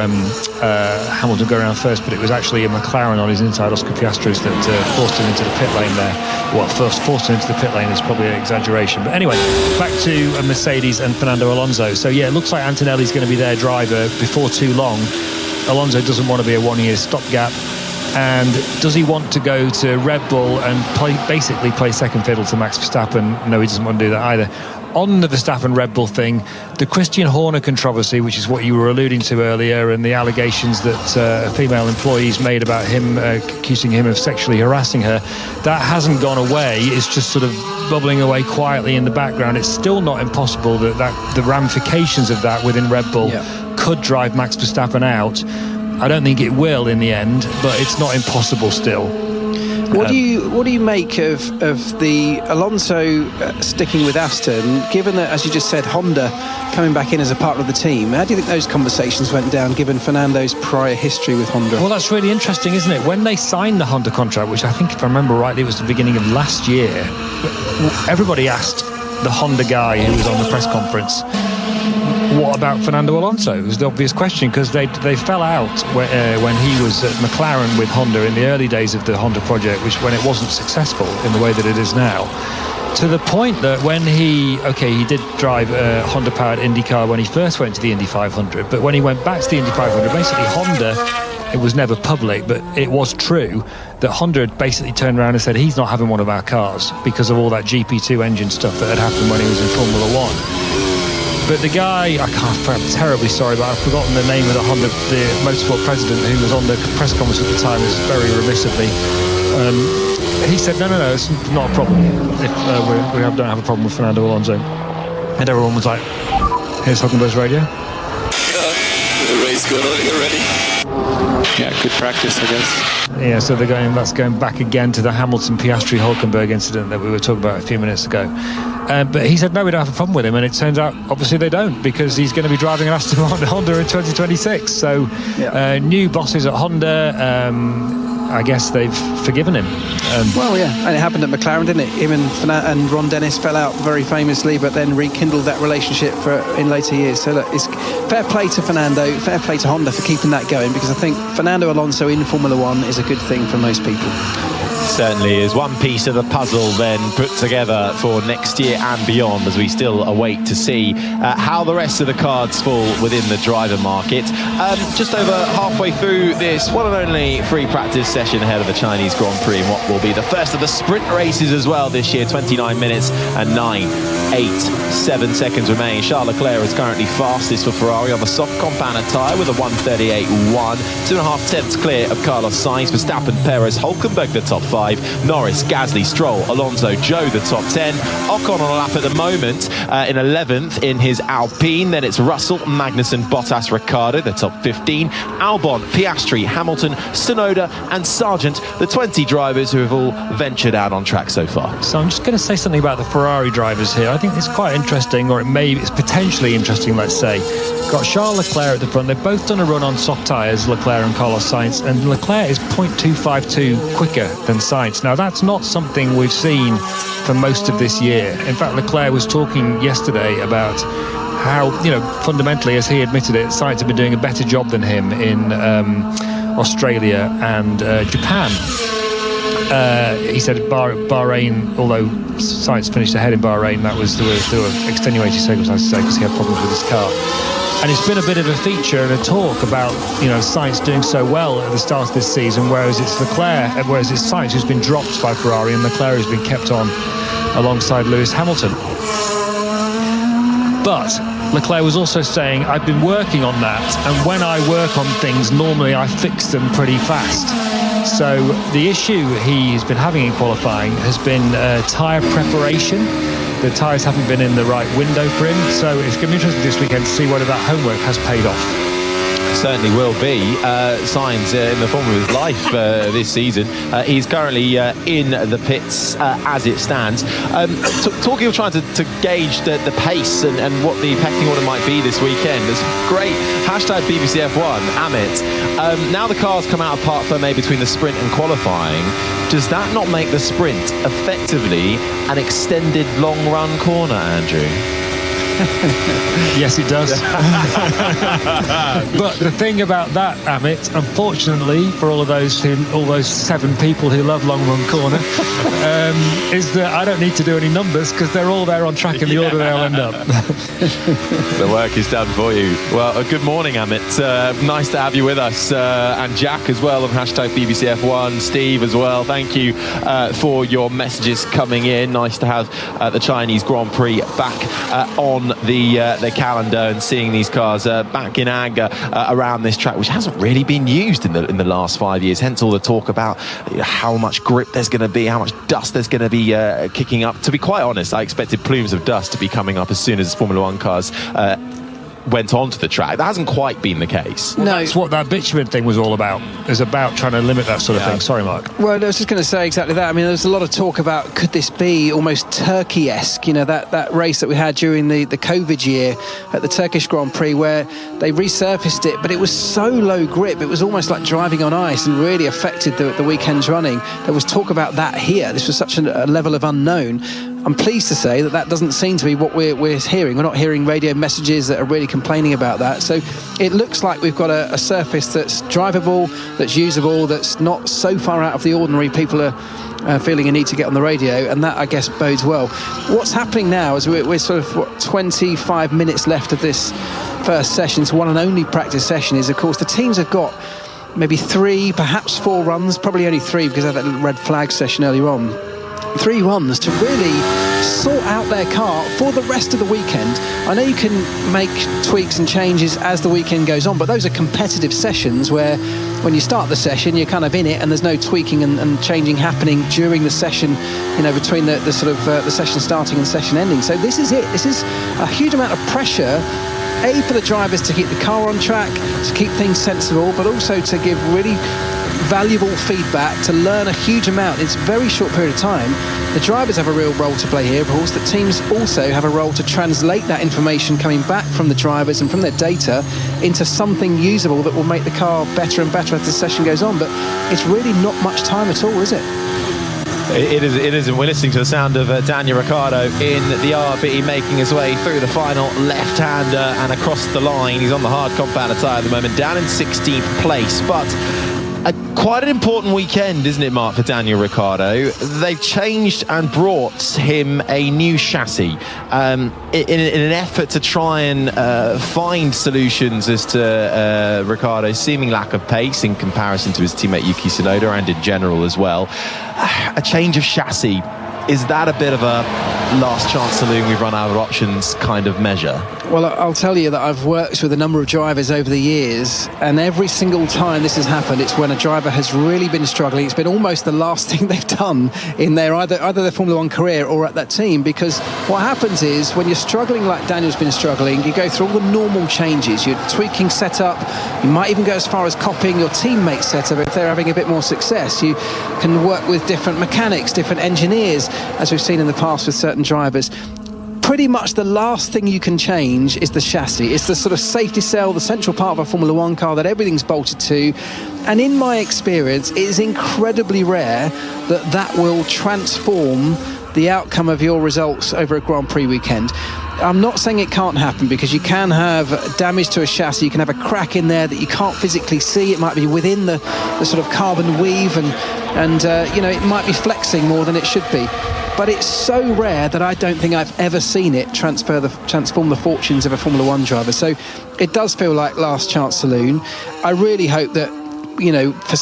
Hamilton go around first, but it was actually a McLaren on his inside, Oscar Piastris, that forced him into the pit lane there. Well, first forced him into the pit lane is probably an exaggeration. But anyway, back to Mercedes and Fernando Alonso. So yeah, it looks like Antonelli's going to be their driver before too long. Alonso doesn't want to be a one-year stopgap. And does he want to go to Red Bull and basically play second fiddle to Max Verstappen? No, he doesn't want to do that either. On the Verstappen Red Bull thing, the Christian Horner controversy, which is what you were alluding to earlier, and the allegations that female employees made about him accusing him of sexually harassing her, that hasn't gone away. It's just sort of bubbling away quietly in the background. It's still not impossible that the ramifications of that within Red Bull could drive Max Verstappen out. I don't think it will in the end, but it's not impossible still. What do you make of the Alonso sticking with Aston, given that, as you just said, Honda coming back in as a partner of the team? How do you think those conversations went down, given Fernando's prior history with Honda? Well, that's really interesting, isn't it? When they signed the Honda contract, which I think, if I remember rightly, it was the beginning of last year, everybody asked the Honda guy who was on the press conference, what about Fernando Alonso? It was the obvious question, because they fell out when he was at McLaren with Honda in the early days of the Honda project, when it wasn't successful in the way that it is now. To the point that when he did drive a Honda-powered IndyCar when he first went to the Indy 500, but when he went back to the Indy 500, basically Honda, it was never public, but it was true that Honda had basically turned around and said he's not having one of our cars because of all that GP2 engine stuff that had happened when he was in Formula One. But the guy, I'm terribly sorry, but I've forgotten the name of the Honda, the motorsport president who was on the press conference at the time, is very remiss of me. He said, no, it's not a problem if we don't have a problem with Fernando Alonso. And everyone was like, here's Hulkenberg's radio. The race going on already. Yeah, good practice, I guess. Yeah, so that's going back again to the Hamilton-Piastri-Hulkenberg incident that we were talking about a few minutes ago. But he said, no, we don't have a problem with him. And it turns out, obviously, they don't, because he's going to be driving an Aston Martin Honda in 2026. So new bosses at Honda, I guess they've forgiven him. Well, yeah, and it happened at McLaren, didn't it? Him and Ron Dennis fell out very famously, but then rekindled that relationship in later years. So look, it's fair play to Fernando, fair play to Honda for keeping that going, because I think Fernando Alonso in Formula One is a good thing for most people. Certainly is one piece of the puzzle then put together for next year and beyond, as we still await to see how the rest of the cards fall within the driver market. Just over halfway through this one and only free practice session ahead of the Chinese Grand Prix, and what will be the first of the sprint races as well this year. 29 minutes and 7 seconds remain. Charles Leclerc is currently fastest for Ferrari on the soft compound tyre with a 1:38.1, 2.5 tenths clear of Carlos Sainz. Verstappen, Perez, Hulkenberg the top 5, Norris, Gasly, Stroll, Alonso, Zhou the top 10, Ocon on a lap at the moment in 11th in his Alpine. Then it's Russell, Magnussen, Bottas, Ricciardo the top 15, Albon, Piastri, Hamilton, Tsunoda and Sargent, the 20 drivers who have all ventured out on track so far. So I'm just going to say something about the Ferrari drivers here. I think it's quite interesting, or it's potentially interesting, let's say. Got Charles Leclerc at the front. They've both done a run on soft tyres, Leclerc and Carlos Sainz, and Leclerc is 0.252 quicker than Sainz. Now, that's not something we've seen for most of this year. In fact, Leclerc was talking yesterday about how, fundamentally, as he admitted it, Sainz had been doing a better job than him in Australia and Japan. He said Bahrain, although Sainz finished ahead in Bahrain, there were extenuating circumstances because he had problems with his car. And it's been a bit of a feature and a talk about, Sainz doing so well at the start of this season, whereas it's Sainz who's been dropped by Ferrari and Leclerc has been kept on alongside Lewis Hamilton. But Leclerc was also saying, I've been working on that, and when I work on things, normally I fix them pretty fast. So the issue he's been having in qualifying has been tyre preparation. The tyres haven't been in the right window for him, so it's going to be interesting this weekend to see whether that homework has paid off. Certainly will be. Sainz in the form of his life this season. He's currently in the pits as it stands. Talking of trying to gauge the pace and what the pecking order might be this weekend, there's great hashtag BBC F1, Amit. Now the cars come out of part firmé between the sprint and qualifying. Does that not make the sprint effectively an extended long run corner, Andrew? Yes, it does. But the thing about that, Amit, unfortunately for all those 7 people who love long run corner, is that I don't need to do any numbers because they're all there on track in the order they'll end up. The work is done for you. Well, good morning, Amit. Nice to have you with us, and Jack as well on hashtag BBC F1, Steve as well. Thank you for your messages coming in. Nice to have the Chinese Grand Prix back on the calendar and seeing these cars back in anger around this track, which hasn't really been used in the last 5 years. Hence all the talk about how much grip there's going to be, how much dust there's going to be kicking up. To be quite honest, I expected plumes of dust to be coming up as soon as Formula One cars went onto the track. That hasn't quite been the case. No, that's what that bitumen thing was all about. It was about trying to limit that sort of thing. Sorry, Mark. Well, I was just going to say exactly that. I mean, there's a lot of talk about, could this be almost Turkey-esque? That race that we had during the COVID year at the Turkish Grand Prix, where they resurfaced it, but it was so low grip, it was almost like driving on ice and really affected the weekend's running. There was talk about that here. This was such a level of unknown. I'm pleased to say that doesn't seem to be what we're hearing. We're not hearing radio messages that are really complaining about that. So it looks like we've got a surface that's drivable, that's usable, that's not so far out of the ordinary people are feeling a need to get on the radio, and that, I guess, bodes well. What's happening now is we're sort of 25 minutes left of this first session, so one and only practice session, is, of course, the teams have got maybe 3, perhaps 4 runs, probably only 3 because of that little red flag session earlier on. 3 runs to really sort out their car for the rest of the weekend. I know you can make tweaks and changes as the weekend goes on, but those are competitive sessions where when you start the session you're kind of in it and there's no tweaking and changing happening during the session, you know, between the sort of the session starting and session ending. So this is it. This is a huge amount of pressure, A, for the drivers to keep the car on track, to keep things sensible, but also to give really valuable feedback, to learn a huge amount. It's a very short period of time. The drivers have a real role to play here, of course. The teams also have a role to translate that information coming back from the drivers and from their data into something usable that will make the car better and better as the session goes on. But it's really not much time at all, is it? It isn't. We're listening to the sound of Daniel Ricciardo in the RB, making his way through the final left-hander and across the line. He's on the hard compounder tyre at the moment, down in 16th place. But quite an important weekend, isn't it, Mark, for Daniel Ricciardo? They've changed and brought him a new chassis in an effort to try and find solutions as to Ricciardo's seeming lack of pace in comparison to his teammate Yuki Tsunoda, and in general as well. A change of chassis, is that a bit of a last chance saloon, we've run out of options kind of measure? Well, I'll tell you that I've worked with a number of drivers over the years, and every single time this has happened, it's when a driver has really been struggling. It's been almost the last thing they've done in their either their Formula One career or at that team, because what happens is when you're struggling like Daniel's been struggling, you go through all the normal changes. You're tweaking setup, you might even go as far as copying your teammate's setup if they're having a bit more success. You can work with different mechanics, different engineers, as we've seen in the past with certain drivers. Pretty much the last thing you can change is the chassis. It's the sort of safety cell, the central part of a Formula One car that everything's bolted to. And in my experience, it is incredibly rare that will transform the outcome of your results over a Grand Prix weekend. I'm not saying it can't happen, because you can have damage to a chassis, you can have a crack in there that you can't physically see. It might be within the sort of carbon weave, and you know, it might be flexing more than it should be. But it's so rare that I don't think I've ever seen it transform the fortunes of a Formula One driver. So it does feel like last chance saloon. I really hope that, you know, for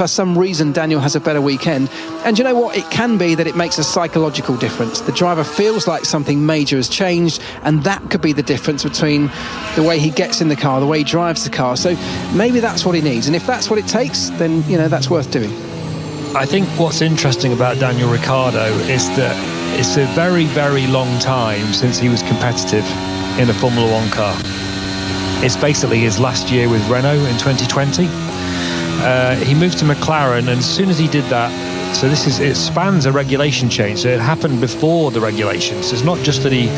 some reason Daniel has a better weekend. And you know what? It can be that it makes a psychological difference. The driver feels like something major has changed, and that could be the difference between the way he gets in the car, the way he drives the car. So maybe that's what he needs. And if that's what it takes, then, you know, that's worth doing. I think what's interesting about Daniel Ricciardo is that it's a very, very long time since he was competitive in a Formula One car. It's basically his last year with Renault in 2020. He moved to McLaren, and as soon as he did that, so it spans a regulation change, so it happened before the regulations. It's not just that he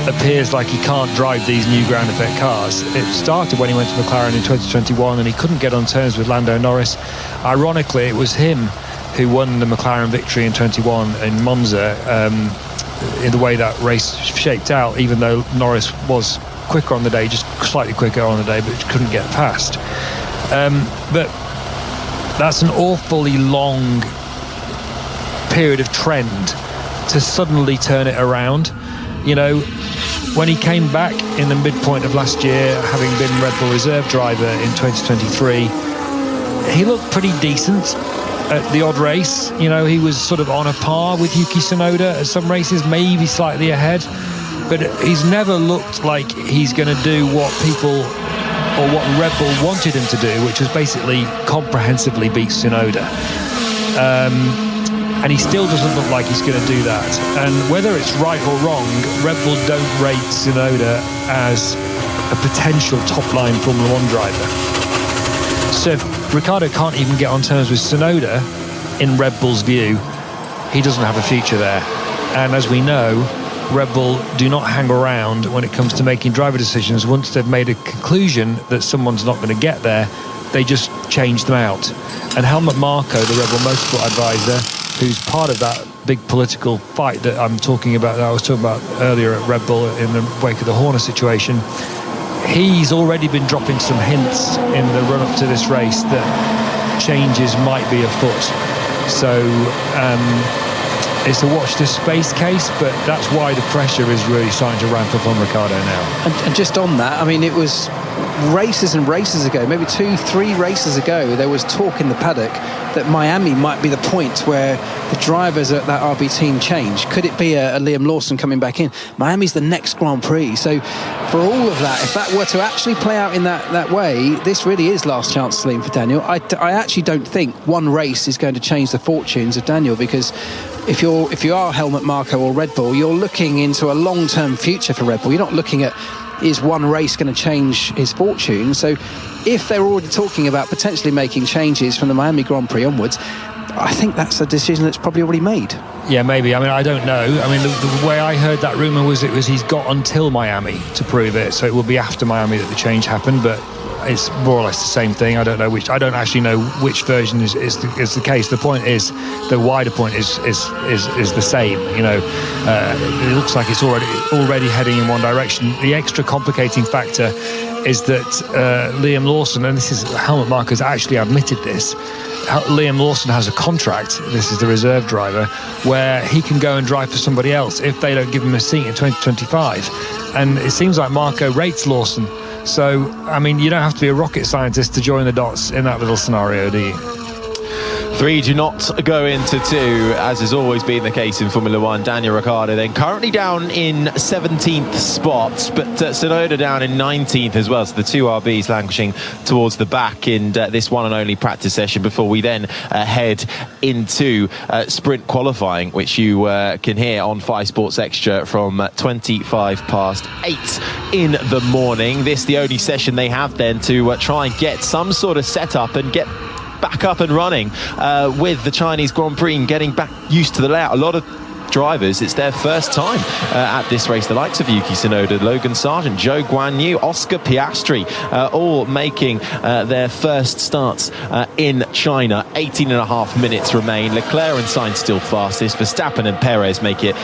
appears like he can't drive these new ground effect cars. It started when he went to McLaren in 2021 and he couldn't get on terms with Lando Norris. Ironically, it was him who won the McLaren victory in 21 in Monza, in the way that race shaped out, even though Norris was quicker on the day, just slightly quicker on the day, but couldn't get past. But that's an awfully long period of trend to suddenly turn it around. You know, when he came back in the midpoint of last year, having been Red Bull reserve driver in 2023, he looked pretty decent at the odd race. You know, he was sort of on a par with Yuki Tsunoda at some races, maybe slightly ahead, but he's never looked like he's going to do what people, or what Red Bull wanted him to do, which was basically comprehensively beat Tsunoda. And he still doesn't look like he's going to do that. And whether it's right or wrong, Red Bull don't rate Tsunoda as a potential top-line Formula One driver. So if Ricciardo can't even get on terms with Tsunoda, in Red Bull's view, he doesn't have a future there. And as we know, Red Bull do not hang around when it comes to making driver decisions. Once they've made a conclusion that someone's not going to get there, they just change them out. And Helmut Marko, the Red Bull Motorsport advisor, who's part of that big political fight that I'm talking about, that I was talking about earlier at Red Bull in the wake of the Horner situation, he's already been dropping some hints in the run-up to this race that changes might be afoot. So it's a watch this space case, but that's why the pressure is really starting to ramp up on Ricciardo now. And just on that, I mean, it was races and races ago, maybe 2-3 races ago, there was talk in the paddock that Miami might be the point where the drivers at that RB team change. Could it be a Liam Lawson coming back in? Miami's the next Grand Prix. So for all of that, if that were to actually play out in that way, this really is last chance saloon for Daniel. I actually don't think one race is going to change the fortunes of Daniel, because if you are Helmut Marko or Red Bull, you're looking into a long-term future for Red Bull. You're not looking at, is one race going to change his fortune? So if they're already talking about potentially making changes from the Miami Grand Prix onwards, I think that's a decision that's probably already made. Yeah, maybe. I mean, I don't know. I mean, the way I heard that rumour was he's got until Miami to prove it, so it will be after Miami that the change happened, but it's more or less the same thing. I don't actually know which version is the case. The point is, the wider point is the same. You know, it looks like it's already heading in one direction. The extra complicating factor is that Liam Lawson, and this is Helmut Marko's actually admitted this, Liam Lawson has a contract, this is the reserve driver, where he can go and drive for somebody else if they don't give him a seat in 2025. And it seems like Marko rates Lawson. So, I mean, you don't have to be a rocket scientist to join the dots in that little scenario, do you? 3 do not go into 2, as has always been the case in Formula 1. Daniel Ricciardo then currently down in 17th spot, but Tsunoda down in 19th as well. So the 2 RBs languishing towards the back in this one and only practice session before we then head into sprint qualifying, which you can hear on 5 Sports Extra from 25 past 8 in the morning. This the only session they have then to try and get some sort of setup and get back up and running with the Chinese Grand Prix and getting back used to the layout. A lot of drivers, it's their first time at this race. The likes of Yuki Tsunoda, Logan Sargent, Zhou Guanyu, Oscar Piastri, all making their first starts in China. 18.5 minutes remain. Leclerc and Sainz still fastest. Verstappen and Perez make it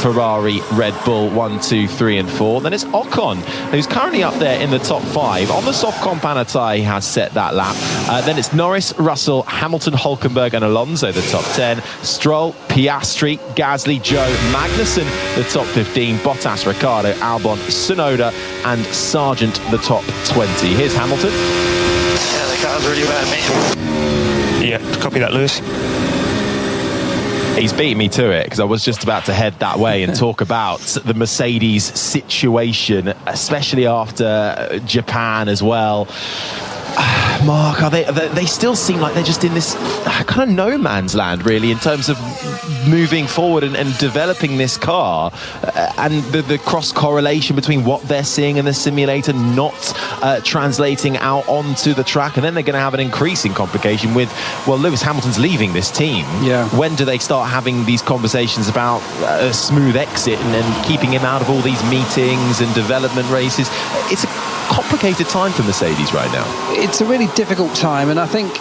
Ferrari, Red Bull 1, 2, 3 and 4. Then it's Ocon, who's currently up there in the top 5. On the soft compound tyre, he has set that lap. Then it's Norris, Russell, Hamilton, Hülkenberg and Alonso, the top 10. Stroll, Piastri, Gasly, Joe, Magnussen, the top 15, Bottas, Ricciardo, Albon, Tsunoda and Sargent, the top 20. Here's Hamilton. Yeah, the car's really bad, mate. Yeah, copy that, Lewis. He's beat me to it, because I was just about to head that way and talk about the Mercedes situation, especially after Japan as well. Mark, they still seem like they're just in this kind of no man's land, really, in terms of moving forward and developing this car, and the cross correlation between what they're seeing in the simulator not translating out onto the track. And then they're going to have an increasing complication with, well, Lewis Hamilton's leaving this team. Yeah. When do they start having these conversations about a smooth exit and keeping him out of all these meetings and development races? It's a complicated time for Mercedes right now. It's a really difficult time, and I think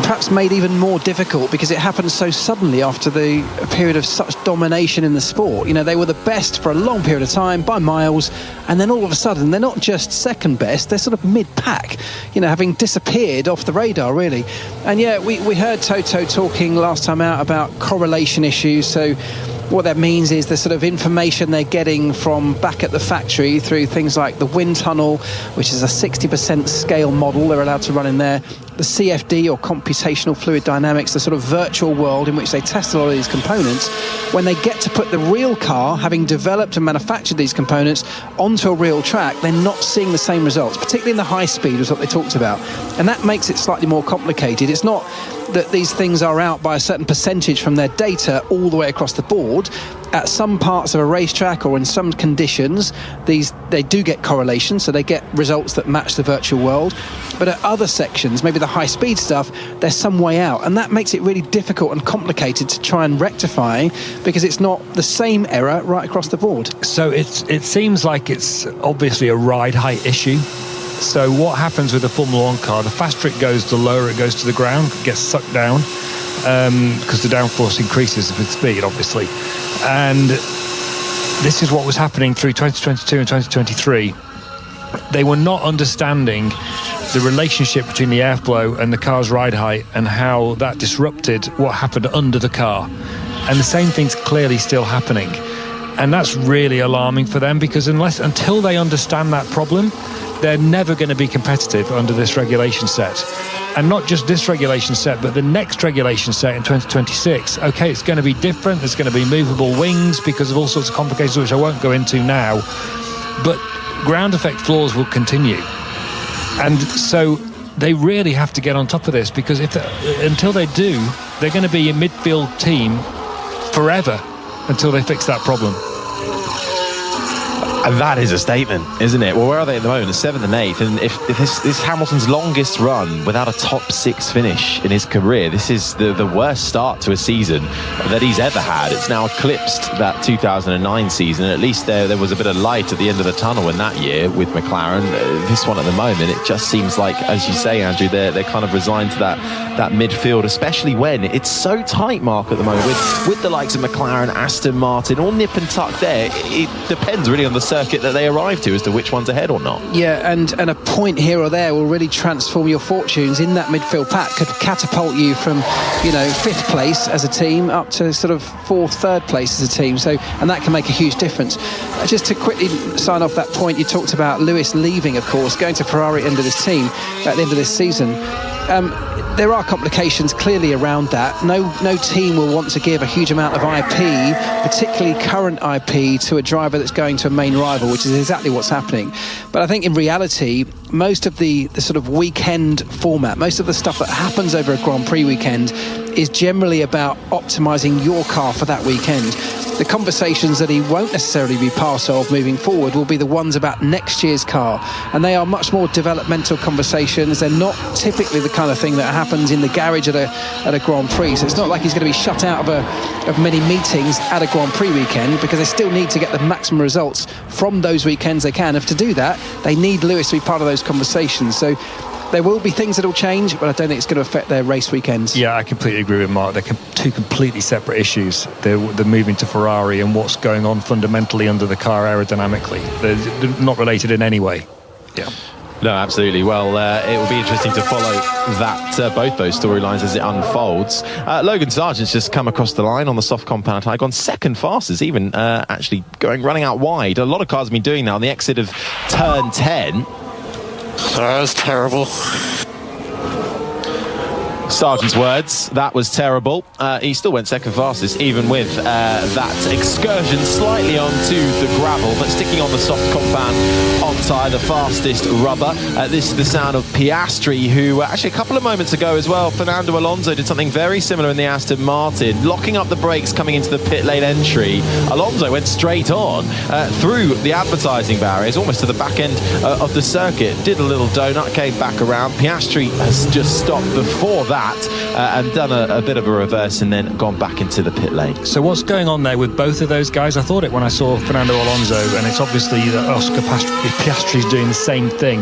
perhaps made even more difficult because it happened so suddenly after the period of such domination in the sport. You know, they were the best for a long period of time by miles, and then all of a sudden they're not just second best, they're sort of mid-pack, you know, having disappeared off the radar, really. And yeah, we heard Toto talking last time out about correlation issues. So what that means is the sort of information they're getting from back at the factory through things like the wind tunnel, which is a 60% scale model they're allowed to run in there, the CFD or computational fluid dynamics, the sort of virtual world in which they test a lot of these components. When they get to put the real car, having developed and manufactured these components, onto a real track, they're not seeing the same results, particularly in the high speed was what they talked about. And that makes it slightly more complicated. It's not that these things are out by a certain percentage from their data all the way across the board. At some parts of a racetrack or in some conditions, they do get correlation, so they get results that match the virtual world. But at other sections, maybe the high-speed stuff, they're some way out. And that makes it really difficult and complicated to try and rectify, because it's not the same error right across the board. So it seems like it's obviously a ride height issue. So what happens with the Formula 1 car, the faster it goes, the lower it goes to the ground, gets sucked down. because the downforce increases with speed, obviously. And this is what was happening through 2022 and 2023. They were not understanding the relationship between the airflow and the car's ride height and how that disrupted what happened under the car. And the same thing's clearly still happening. And that's really alarming for them, because until they understand that problem, they're never going to be competitive under this regulation set. And not just this regulation set, but the next regulation set in 2026. Okay, it's going to be different. There's going to be movable wings because of all sorts of complications, which I won't go into now. But ground effect floors will continue. And so they really have to get on top of this, because until they do, they're going to be a midfield team forever until they fix that problem. And that is a statement, isn't it? Well, where are they at the moment? 7th and 8th. And if this is Hamilton's longest run without a top 6 finish in his career, this is the worst start to a season that he's ever had. It's now eclipsed that 2009 season. At least there was a bit of light at the end of the tunnel in that year with McLaren. This one at the moment, it just seems like, as you say, Andrew, they're kind of resigned to that midfield, especially when it's so tight, Mark, at the moment, with the likes of McLaren, Aston Martin, all nip and tuck there. It depends really on the circuit that they arrive to as to which one's ahead or not. Yeah, and a point here or there will really transform your fortunes in that midfield pack. Could catapult you from 5th place as a team up to sort of 4th, 3rd place as a team. So, and that can make a huge difference. Just to quickly sign off that point, you talked about Lewis leaving, of course, going to Ferrari under this team at the end of this season. There are complications clearly around that. No team will want to give a huge amount of IP, particularly current IP, to a driver that's going to a main rival, which is exactly what's happening. But I think in reality, most of the sort of weekend format, most of the stuff that happens over a Grand Prix weekend is generally about optimising your car for that weekend. The conversations that he won't necessarily be part of moving forward will be the ones about next year's car, and they are much more developmental conversations. They're not typically the kind of thing that happens in the garage at a Grand Prix. So it's not like he's going to be shut out of many meetings at a Grand Prix weekend, because they still need to get the maximum results from those weekends they can. If to do that, they need Lewis to be part of those conversations. So there will be things that will change, but I don't think it's going to affect their race weekends. Yeah, I completely agree with Mark. They're two completely separate issues. They're moving to Ferrari and what's going on fundamentally under the car aerodynamically. They're not related in any way. Yeah. No, absolutely. Well, it will be interesting to follow that both those storylines as it unfolds. Logan Sargent's just come across the line on the soft compound high, gone second fastest, even actually running out wide. A lot of cars have been doing that on the exit of turn 10. That was terrible. Sargent's words, that was terrible. He still went second fastest, even with that excursion slightly onto the gravel, but sticking on the soft compound on tyre, the fastest rubber. This is the sound of Piastri, who actually a couple of moments ago as well, Fernando Alonso did something very similar in the Aston Martin, locking up the brakes coming into the pit lane entry. Alonso went straight on through the advertising barriers, almost to the back end of the circuit, did a little donut, came back around. Piastri has just stopped before that and done a bit of a reverse and then gone back into the pit lane. So what's going on there with both of those guys? I thought it when I saw Fernando Alonso, and it's obviously that Oscar Piastri's doing the same thing.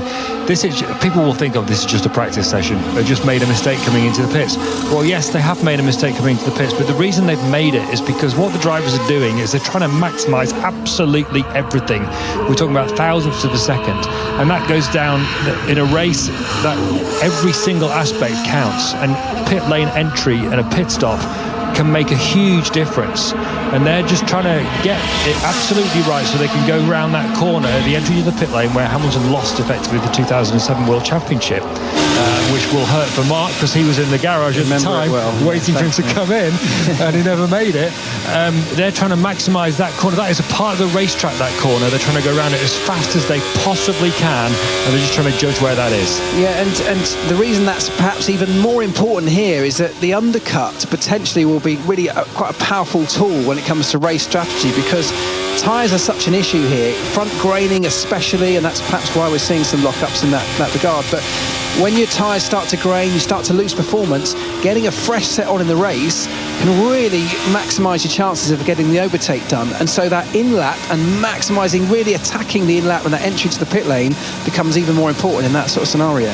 People will think, this is just a practice session. They've just made a mistake coming into the pits. Well, yes, they have made a mistake coming into the pits, but the reason they've made it is because what the drivers are doing is they're trying to maximise absolutely everything. We're talking about thousandths of a second, and that goes down in a race that every single aspect counts, and pit lane entry and a pit stop can make a huge difference, and they're just trying to get it absolutely right so they can go around that corner at the entry to the pit lane where Hamilton lost effectively the 2007 World Championship, which will hurt for Mark because he was in the garage at the time waiting for him to come in and he never made it. They're trying to maximise that corner. That is a part of the racetrack, that corner. They're trying to go around it as fast as they possibly can, and they're just trying to judge where that is. Yeah, and the reason that's perhaps even more important here is that the undercut potentially will be really quite a powerful tool when it comes to race strategy, because tyres are such an issue here, front graining especially, and that's perhaps why we're seeing some lockups in that regard. But when your tyres start to grain, you start to lose performance, getting a fresh set on in the race can really maximise your chances of getting the overtake done. And so that in-lap and maximising, really attacking the in-lap and that entry to the pit lane becomes even more important in that sort of scenario.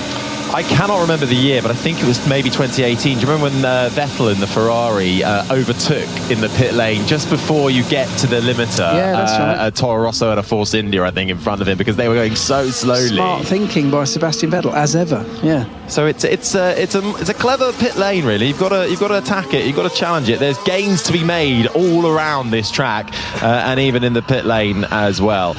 I cannot remember the year, but I think it was maybe 2018. Do you remember when Vettel in the Ferrari overtook in the pit lane just before you get to the limiter? Yeah, that's right. A Toro Rosso and a Force India, I think, in front of him because they were going so slowly. Smart thinking by Sebastian Vettel, as ever. Yeah. So it's a clever pit lane, really. You've got to attack it. You've got to challenge it. There's gains to be made all around this track, and even in the pit lane as well.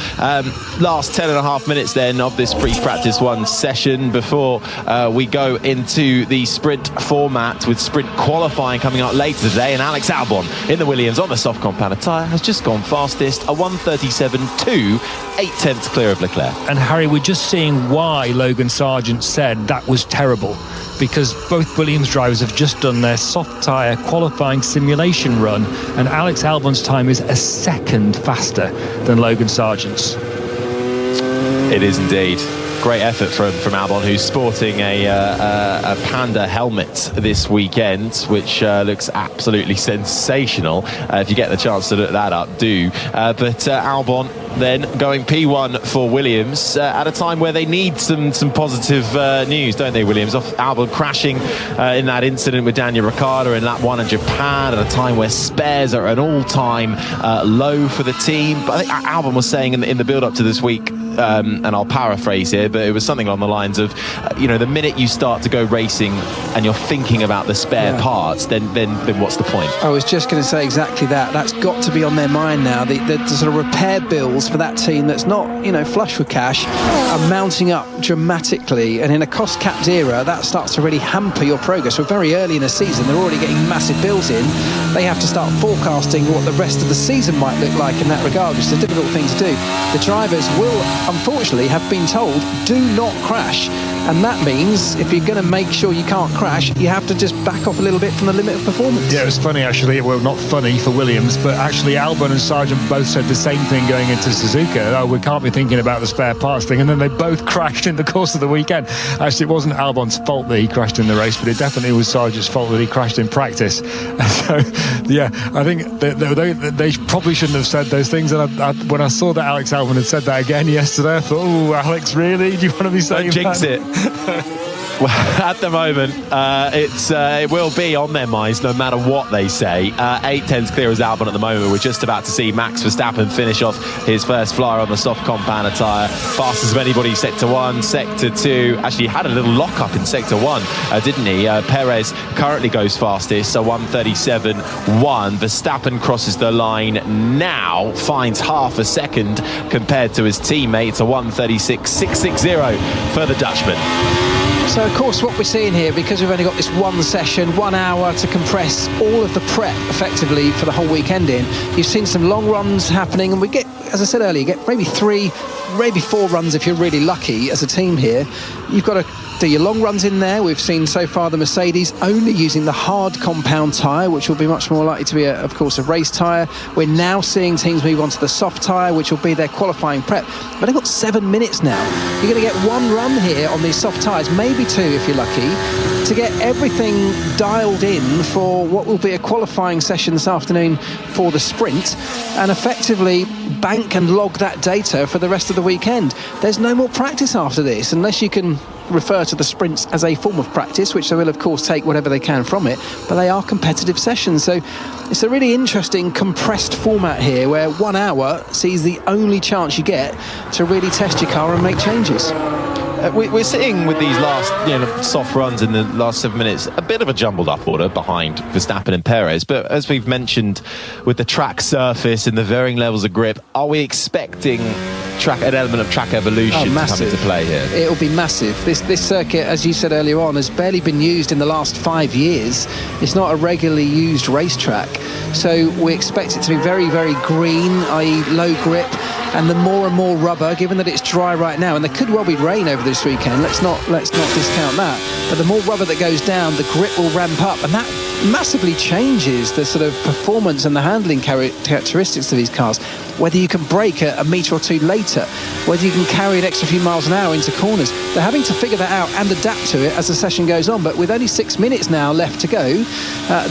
Last 10.5 minutes then of this pre-practice one session before we go into the sprint format with sprint qualifying coming up later today. And Alex Albon in the Williams on the soft compound tyre has just gone fastest, a 1:37.2, 0.8 clear of Leclerc. And Harry, we're just seeing why Logan Sargent said that was terrible, because both Williams drivers have just done their soft tyre qualifying simulation run, and Alex Albon's time is a second faster than Logan Sargent's. It is indeed. Great effort from Albon, who's sporting a Panda helmet this weekend, which looks absolutely sensational. If you get the chance to look that up, do. But Albon then going P1 for Williams at a time where they need some positive news, don't they, Williams? Albon crashing in that incident with Daniel Ricciardo in lap 1 in Japan at a time where spares are at an all-time low for the team. But I think Albon was saying in the build-up to this week, and I'll paraphrase here, but it was something along the lines of, the minute you start to go racing and you're thinking about the spare parts, then what's the point? I was just going to say exactly that. That's got to be on their mind now. The sort of repair bills for that team that's not, flush with cash are mounting up dramatically, and in a cost-capped era, that starts to really hamper your progress. We're very early in the season. They're already getting massive bills in. They have to start forecasting what the rest of the season might look like in that regard, which is a difficult thing to do. The drivers will, unfortunately, have been told, do not crash. And that means if you're going to make sure you can't crash, you have to just back off a little bit from the limit of performance. Yeah, it was funny, actually. Well, not funny for Williams, but actually Albon and Sargent both said the same thing going into Suzuka. Oh, we can't be thinking about the spare parts thing. And then they both crashed in the course of the weekend. Actually, it wasn't Albon's fault that he crashed in the race, but it definitely was Sargent's fault that he crashed in practice. So, yeah, I think they probably shouldn't have said those things. And when I saw that Alex Albon had said that again yesterday, I thought, oh, Alex, really? Do you want to be saying jinx that? It. Well, at the moment, it will be on their minds no matter what they say. 8/10 clear as Albon at the moment. We're just about to see Max Verstappen finish off his first flyer on the soft compound tyre. Fastest of anybody, Sector 1, Sector 2. Actually, had a little lock-up in Sector 1, didn't he? Perez currently goes fastest, so 1:37.1. Verstappen crosses the line now, finds half a second compared to his teammates, a 1:36.660 for the Dutchman. So, of course, what we're seeing here, because we've only got this one session, 1 hour to compress all of the prep, effectively, for the whole weekend in, you've seen some long runs happening, and we get, as I said earlier, you get maybe 3, maybe 4 runs if you're really lucky as a team here. You've got to do your long runs in there. We've seen so far the Mercedes only using the hard compound tyre, which will be much more likely to be, of course, a race tyre. We're now seeing teams move on to the soft tyre, which will be their qualifying prep. But they've got 7 minutes now. You're going to get 1 run here on these soft tyres, maybe 2 if you're lucky, to get everything dialed in for what will be a qualifying session this afternoon for the sprint, and effectively bank and log that data for the rest of the weekend. There's no more practice after this, unless you can refer to the sprints as a form of practice, which they will of course take whatever they can from it, but they are competitive sessions. So it's a really interesting compressed format here, where 1 hour sees the only chance you get to really test your car and make changes. We're sitting with these last soft runs in the last 7 minutes, a bit of a jumbled up order behind Verstappen and Perez, but as we've mentioned, with the track surface and the varying levels of grip, are we expecting an element of track evolution to come into play here? It'll be massive. This circuit, as you said earlier on, has barely been used in the last 5 years. It's not a regularly used racetrack, so we expect it to be very, very green, i.e. low grip, and the more and more rubber, given that it's dry right now, and there could well be rain over this weekend, let's not discount that, but the more rubber that goes down, the grip will ramp up, and that massively changes the sort of performance and the handling characteristics of these cars. Whether you can brake a metre or 2 later, whether you can carry an extra few miles an hour into corners, they're having to figure that out and adapt to it as the session goes on. But with only 6 minutes now left to go,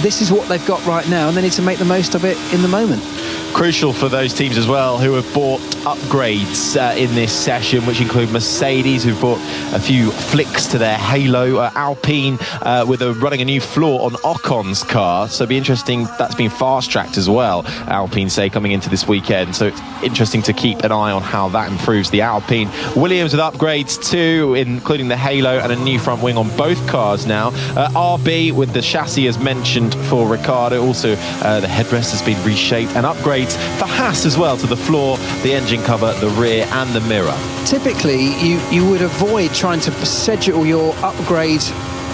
this is what they've got right now, and they need to make the most of it in the moment. Crucial for those teams as well who have bought upgrades in this session, which include Mercedes, who've bought a few flicks to their halo, Alpine running a new floor on Ocon's car, so it'll be interesting. That's been fast-tracked as well, Alpine say, coming into this weekend, so it's interesting to keep an eye on how that improves the Alpine. Williams with upgrades too, including the halo and a new front wing on both cars now. RB with the chassis as mentioned for Ricciardo, also the headrest has been reshaped, and upgrades for Haas as well to the floor, the engine cover, the rear and the mirror. Typically you would avoid trying to schedule your upgrade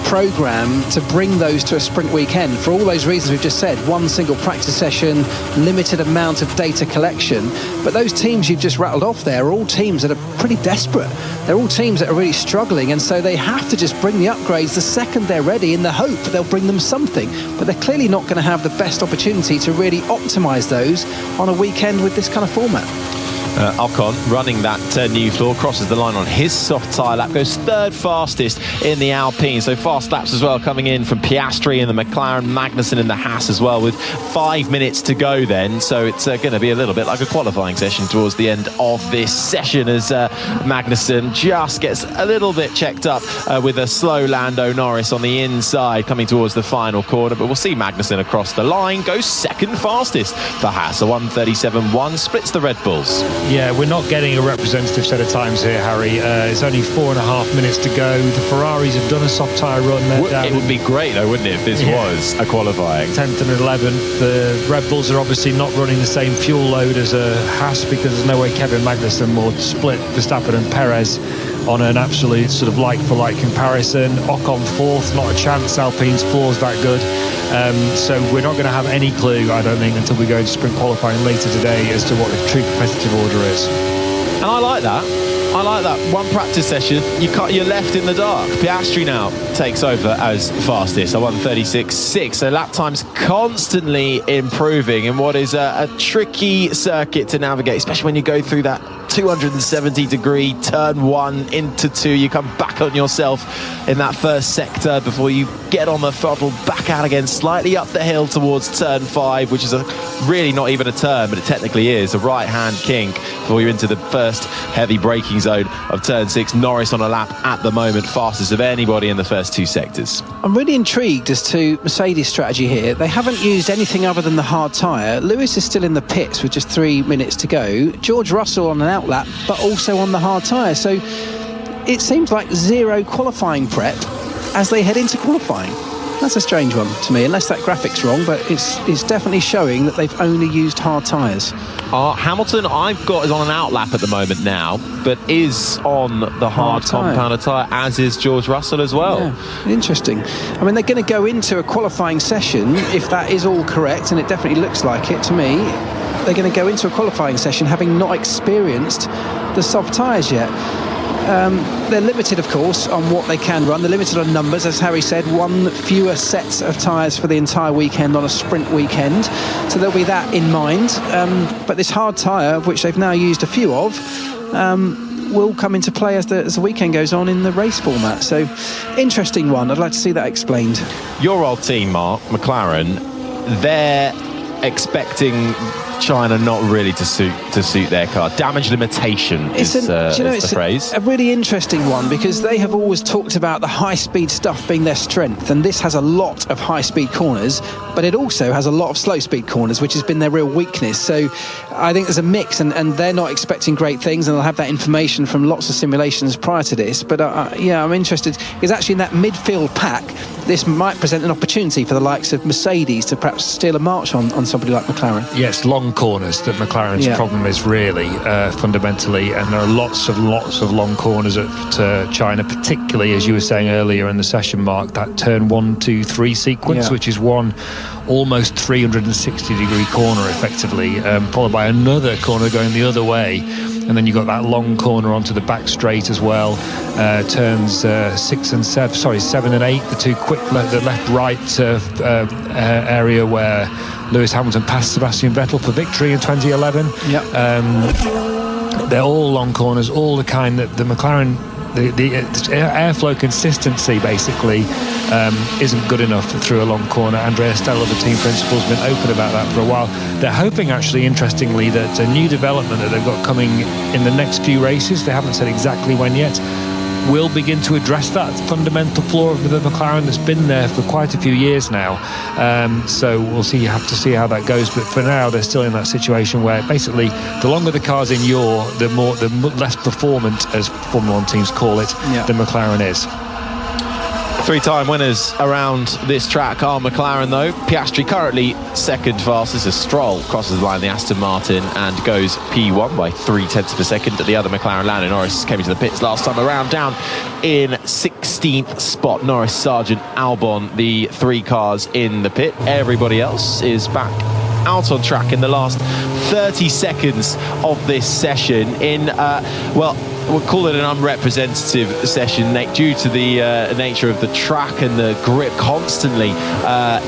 program to bring those to a sprint weekend for all those reasons we've just said. One single practice session, limited amount of data collection, but those teams you've just rattled off there are all teams that are pretty desperate. They're all teams that are really struggling, and so they have to just bring the upgrades the second they're ready in the hope they'll bring them something, but they're clearly not going to have the best opportunity to really optimize those on a weekend with this kind of format. Ocon running that new floor, crosses the line on his soft tyre lap, goes third fastest in the Alpine, so fast laps as well coming in from Piastri in the McLaren, Magnussen in the Haas as well, with 5 minutes to go then, so it's going to be a little bit like a qualifying session towards the end of this session as Magnussen just gets a little bit checked up with a slow Lando Norris on the inside coming towards the final corner, but we'll see Magnussen across the line, goes second fastest for Haas, a 1:37.1, splits the Red Bulls. Yeah, we're not getting a representative set of times here, Harry. It's only 4.5 minutes to go. The Ferraris have done a soft tyre run. It would be great though, wouldn't it, if this was a qualifying 10th and 11th. The Red Bulls are obviously not running the same fuel load as a Haas, because there's no way Kevin Magnussen will split Verstappen and Perez on an absolute sort of like-for-like comparison. Ocon fourth, not a chance. Alpine's floor's that good. So we're not going to have any clue, I don't think, until we go into sprint qualifying later today as to what the true competitive order is. And I like that. One practice session, you're left in the dark. Piastri now takes over as fastest, a 1:36.6. So lap times constantly improving in what is a tricky circuit to navigate, especially when you go through that 270-degree turn 1 into 2. You come back on yourself in that first sector before you get on the throttle, back out again, slightly up the hill towards turn 5, which is really not even a turn, but it technically is a right-hand kink before you're into the first heavy braking zone of turn 6. Norris on a lap at the moment, fastest of anybody in the first 2 sectors. I'm really intrigued as to Mercedes' strategy here. They haven't used anything other than the hard tyre. Lewis is still in the pits with just 3 minutes to go. George Russell on an outlap, but also on the hard tyre. So it seems like zero qualifying prep as they head into qualifying. That's a strange one to me, unless that graphic's wrong, but it's definitely showing that they've only used hard tyres. Hamilton, I've got, is on an outlap at the moment now, but is on the hard compounder tyre, as is George Russell as well. Yeah, interesting. I mean, they're going to go into a qualifying session, if that is all correct, and it definitely looks like it to me. They're going to go into a qualifying session having not experienced the soft tyres yet. They're limited, of course, on what they can run. They're limited on numbers, as Harry said, 1 fewer sets of tyres for the entire weekend on a sprint weekend. So there'll be that in mind. But this hard tyre, of which they've now used a few of, will come into play as the weekend goes on in the race format. So, interesting one. I'd like to see that explained. Your old team, Mark, McLaren, they're expecting China not really to suit their car. Damage limitation is the phrase. A really interesting one, because they have always talked about the high-speed stuff being their strength, and this has a lot of high-speed corners, but it also has a lot of slow-speed corners, which has been their real weakness. So I think there's a mix, and they're not expecting great things, and they'll have that information from lots of simulations prior to this. But yeah, I'm interested, because actually in that midfield pack, this might present an opportunity for the likes of Mercedes to perhaps steal a march on somebody like McLaren. Yes, long corners that McLaren's problem is really fundamentally, and there are lots of long corners at China, particularly, as you were saying earlier in the session, Mark, that turn 1, 2, 3 sequence, which is one almost 360-degree corner effectively, followed by another corner going the other way, and then you've got that long corner onto the back straight as well. Turns 7 and 8, the two quick the left-right area where Lewis Hamilton passed Sebastian Vettel for victory in 2011. They're all long corners, all the kind that the McLaren the airflow consistency basically isn't good enough through a long corner. Andrea Stella, the team principal, has been open about that for a while. They're hoping, actually, interestingly, that a new development that they've got coming in the next few races, they haven't said exactly when yet, will begin to address that fundamental flaw of the McLaren that's been there for quite a few years now. So we'll see. You have to see how that goes. But for now, they're still in that situation where basically the longer the car's in yaw, the less performant, as Formula 1 teams call it, the McLaren is. Three-time winners around this track are McLaren, though. Piastri currently second fastest as Stroll crosses the line of the Aston Martin and goes P1 by 0.3 of a second. At the other McLaren, Lando Norris came into the pits last time around, down in 16th spot. Norris, Sargent, Albon, the three cars in the pit. Everybody else is back out on track in the last 30 seconds of this session in, we'll call it an unrepresentative session, Nick, due to the nature of the track and the grip constantly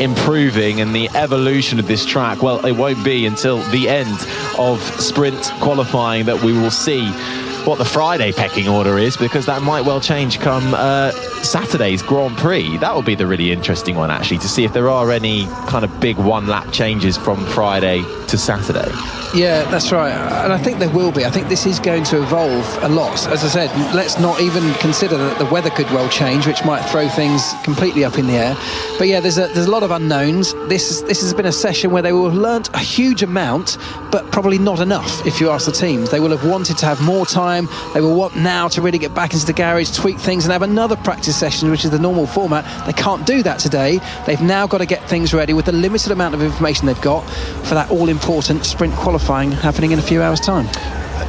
improving and the evolution of this track. Well, it won't be until the end of sprint qualifying that we will see what the Friday pecking order is, because that might well change come Saturday's Grand Prix. That will be the really interesting one, actually, to see if there are any kind of big one-lap changes from Friday to Saturday. Yeah, that's right. And I think there will be. I think this is going to evolve a lot. As I said, let's not even consider that the weather could well change, which might throw things completely up in the air. But yeah, there's a lot of unknowns. This has been a session where they will have learnt a huge amount, but probably not enough, if you ask the teams. They will have wanted to have more time. They will want now to really get back into the garage, tweak things, and have another practice session, which is the normal format. They can't do that today. They've now got to get things ready with the limited amount of information they've got for that all-important sprint qualifying happening in a few hours' time.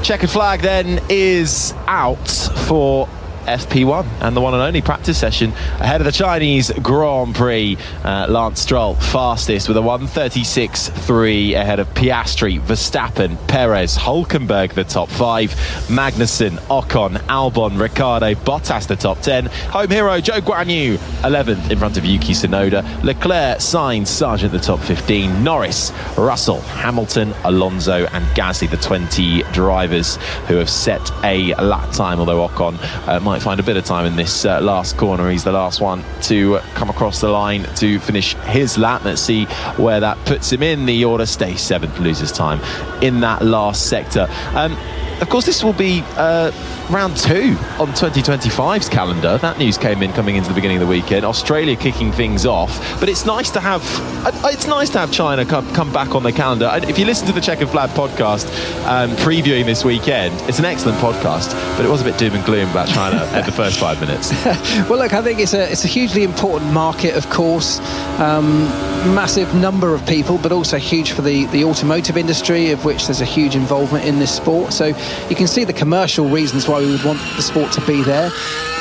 Checkered flag then is out for FP1 and the one and only practice session ahead of the Chinese Grand Prix. Lance Stroll fastest with a 1:36.3 ahead of Piastri, Verstappen, Perez, Hülkenberg the top 5, Magnussen, Ocon, Albon, Ricciardo, Bottas the top 10, home hero Zhou Guanyu 11th in front of Yuki Tsunoda, Leclerc, Sainz, Sargent the top 15, Norris, Russell, Hamilton, Alonso and Gasly the 20 drivers who have set a lap time, although Ocon might find a bit of time in this last corner. He's the last one to come across the line to finish his lap. Let's see where that puts him in the order. Stays 7th, loses time in that last sector. Of course, this will be round 2 on 2025's calendar. That news came in coming into the beginning of the weekend. Australia kicking things off, but it's nice to have China come back on the calendar. If you listen to the Checkered Flag podcast previewing this weekend, it's an excellent podcast, but it was a bit doom and gloom about China at the first 5 minutes. Well, look, I think it's a hugely important market, of course. Massive number of people, but also huge for the automotive industry, of which there's a huge involvement in this sport. So you can see the commercial reasons why we would want the sport to be there.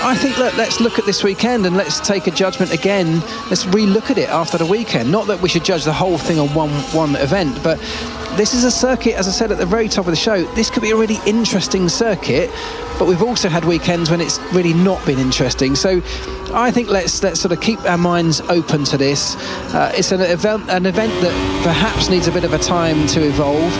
I think, let's look at this weekend and let's take a judgment again. Let's re-look at it after the weekend. Not that we should judge the whole thing on one event, but this is a circuit, as I said at the very top of the show, this could be a really interesting circuit, but we've also had weekends when it's really not been interesting. So I think let's sort of keep our minds open to this. It's an event that perhaps needs a bit of a time to evolve.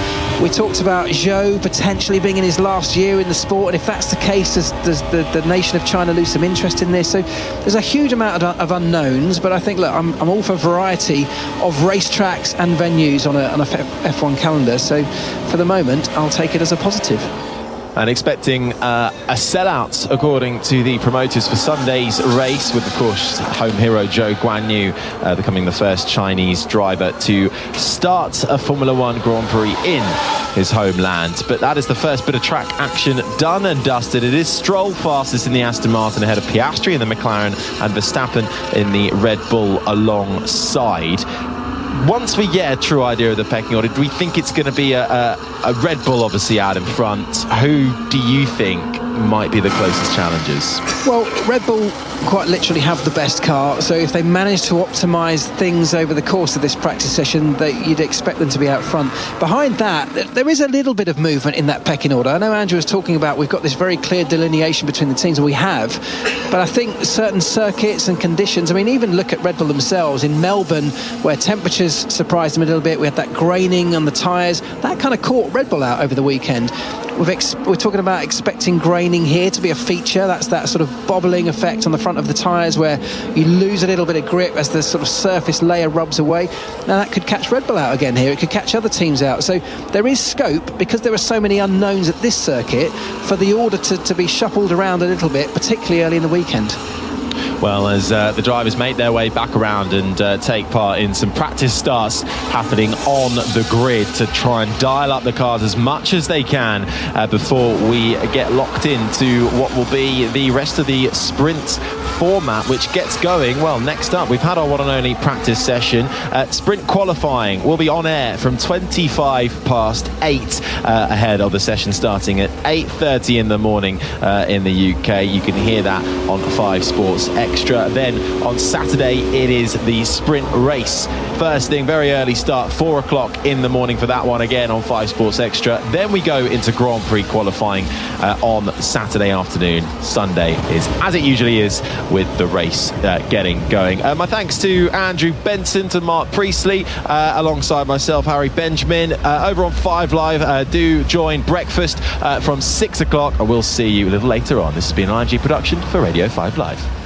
We talked about Zhou potentially being in his last year in the sport, and if that's the case, does the nation of China lose some interest in this? So there's a huge amount of unknowns, but I think, look, I'm all for variety of racetracks and venues on a F1 calendar. So for the moment, I'll take it as a positive. And expecting a sellout, according to the promoters, for Sunday's race, with, of course, home hero Zhou Guanyu becoming the first Chinese driver to start a Formula 1 Grand Prix in his homeland. But that is the first bit of track action done and dusted. It is Stroll fastest in the Aston Martin ahead of Piastri in the McLaren and Verstappen in the Red Bull alongside. Once we get a true idea of the pecking order, do we think it's going to be a Red Bull obviously out in front? Who do you think might be the closest challengers? Well, Red Bull quite literally have the best car, so if they manage to optimise things over the course of this practice session, you'd expect them to be out front. Behind that, there is a little bit of movement in that pecking order. I know Andrew was talking about we've got this very clear delineation between the teams, and we have, but I think certain circuits and conditions, I mean, even look at Red Bull themselves in Melbourne, where temperatures surprised them a little bit. We had that graining on the tyres. That kind of caught Red Bull out over the weekend. we're talking about expecting graining here to be a feature. That's that sort of bobbling effect on the front of the tyres where you lose a little bit of grip as the sort of surface layer rubs away. Now that could catch Red Bull out again here. It could catch other teams out. So there is scope, because there are so many unknowns at this circuit, for the order to be shuffled around a little bit, particularly early in the weekend. Well, as the drivers make their way back around and take part in some practice starts happening on the grid to try and dial up the cars as much as they can before we get locked into what will be the rest of the sprint format, which gets going. Well, next up, we've had our one and only practice session. Sprint qualifying will be on air from 25 past 8 ahead of the session starting at 8:30 in the morning in the UK. You can hear that on 5 Sports Extra. Then on Saturday, it is the sprint race. First thing, very early start, 4 o'clock in the morning for that one, again on 5 Sports Extra. Then we go into Grand Prix qualifying on Saturday afternoon. Sunday is as it usually is, with the race getting going. My thanks to Andrew Benson, to Mark Priestley, alongside myself, Harry Benjamin. Over on 5 Live, do join breakfast from 6 o'clock. I will see you a little later on. This has been an IMG production for Radio 5 Live.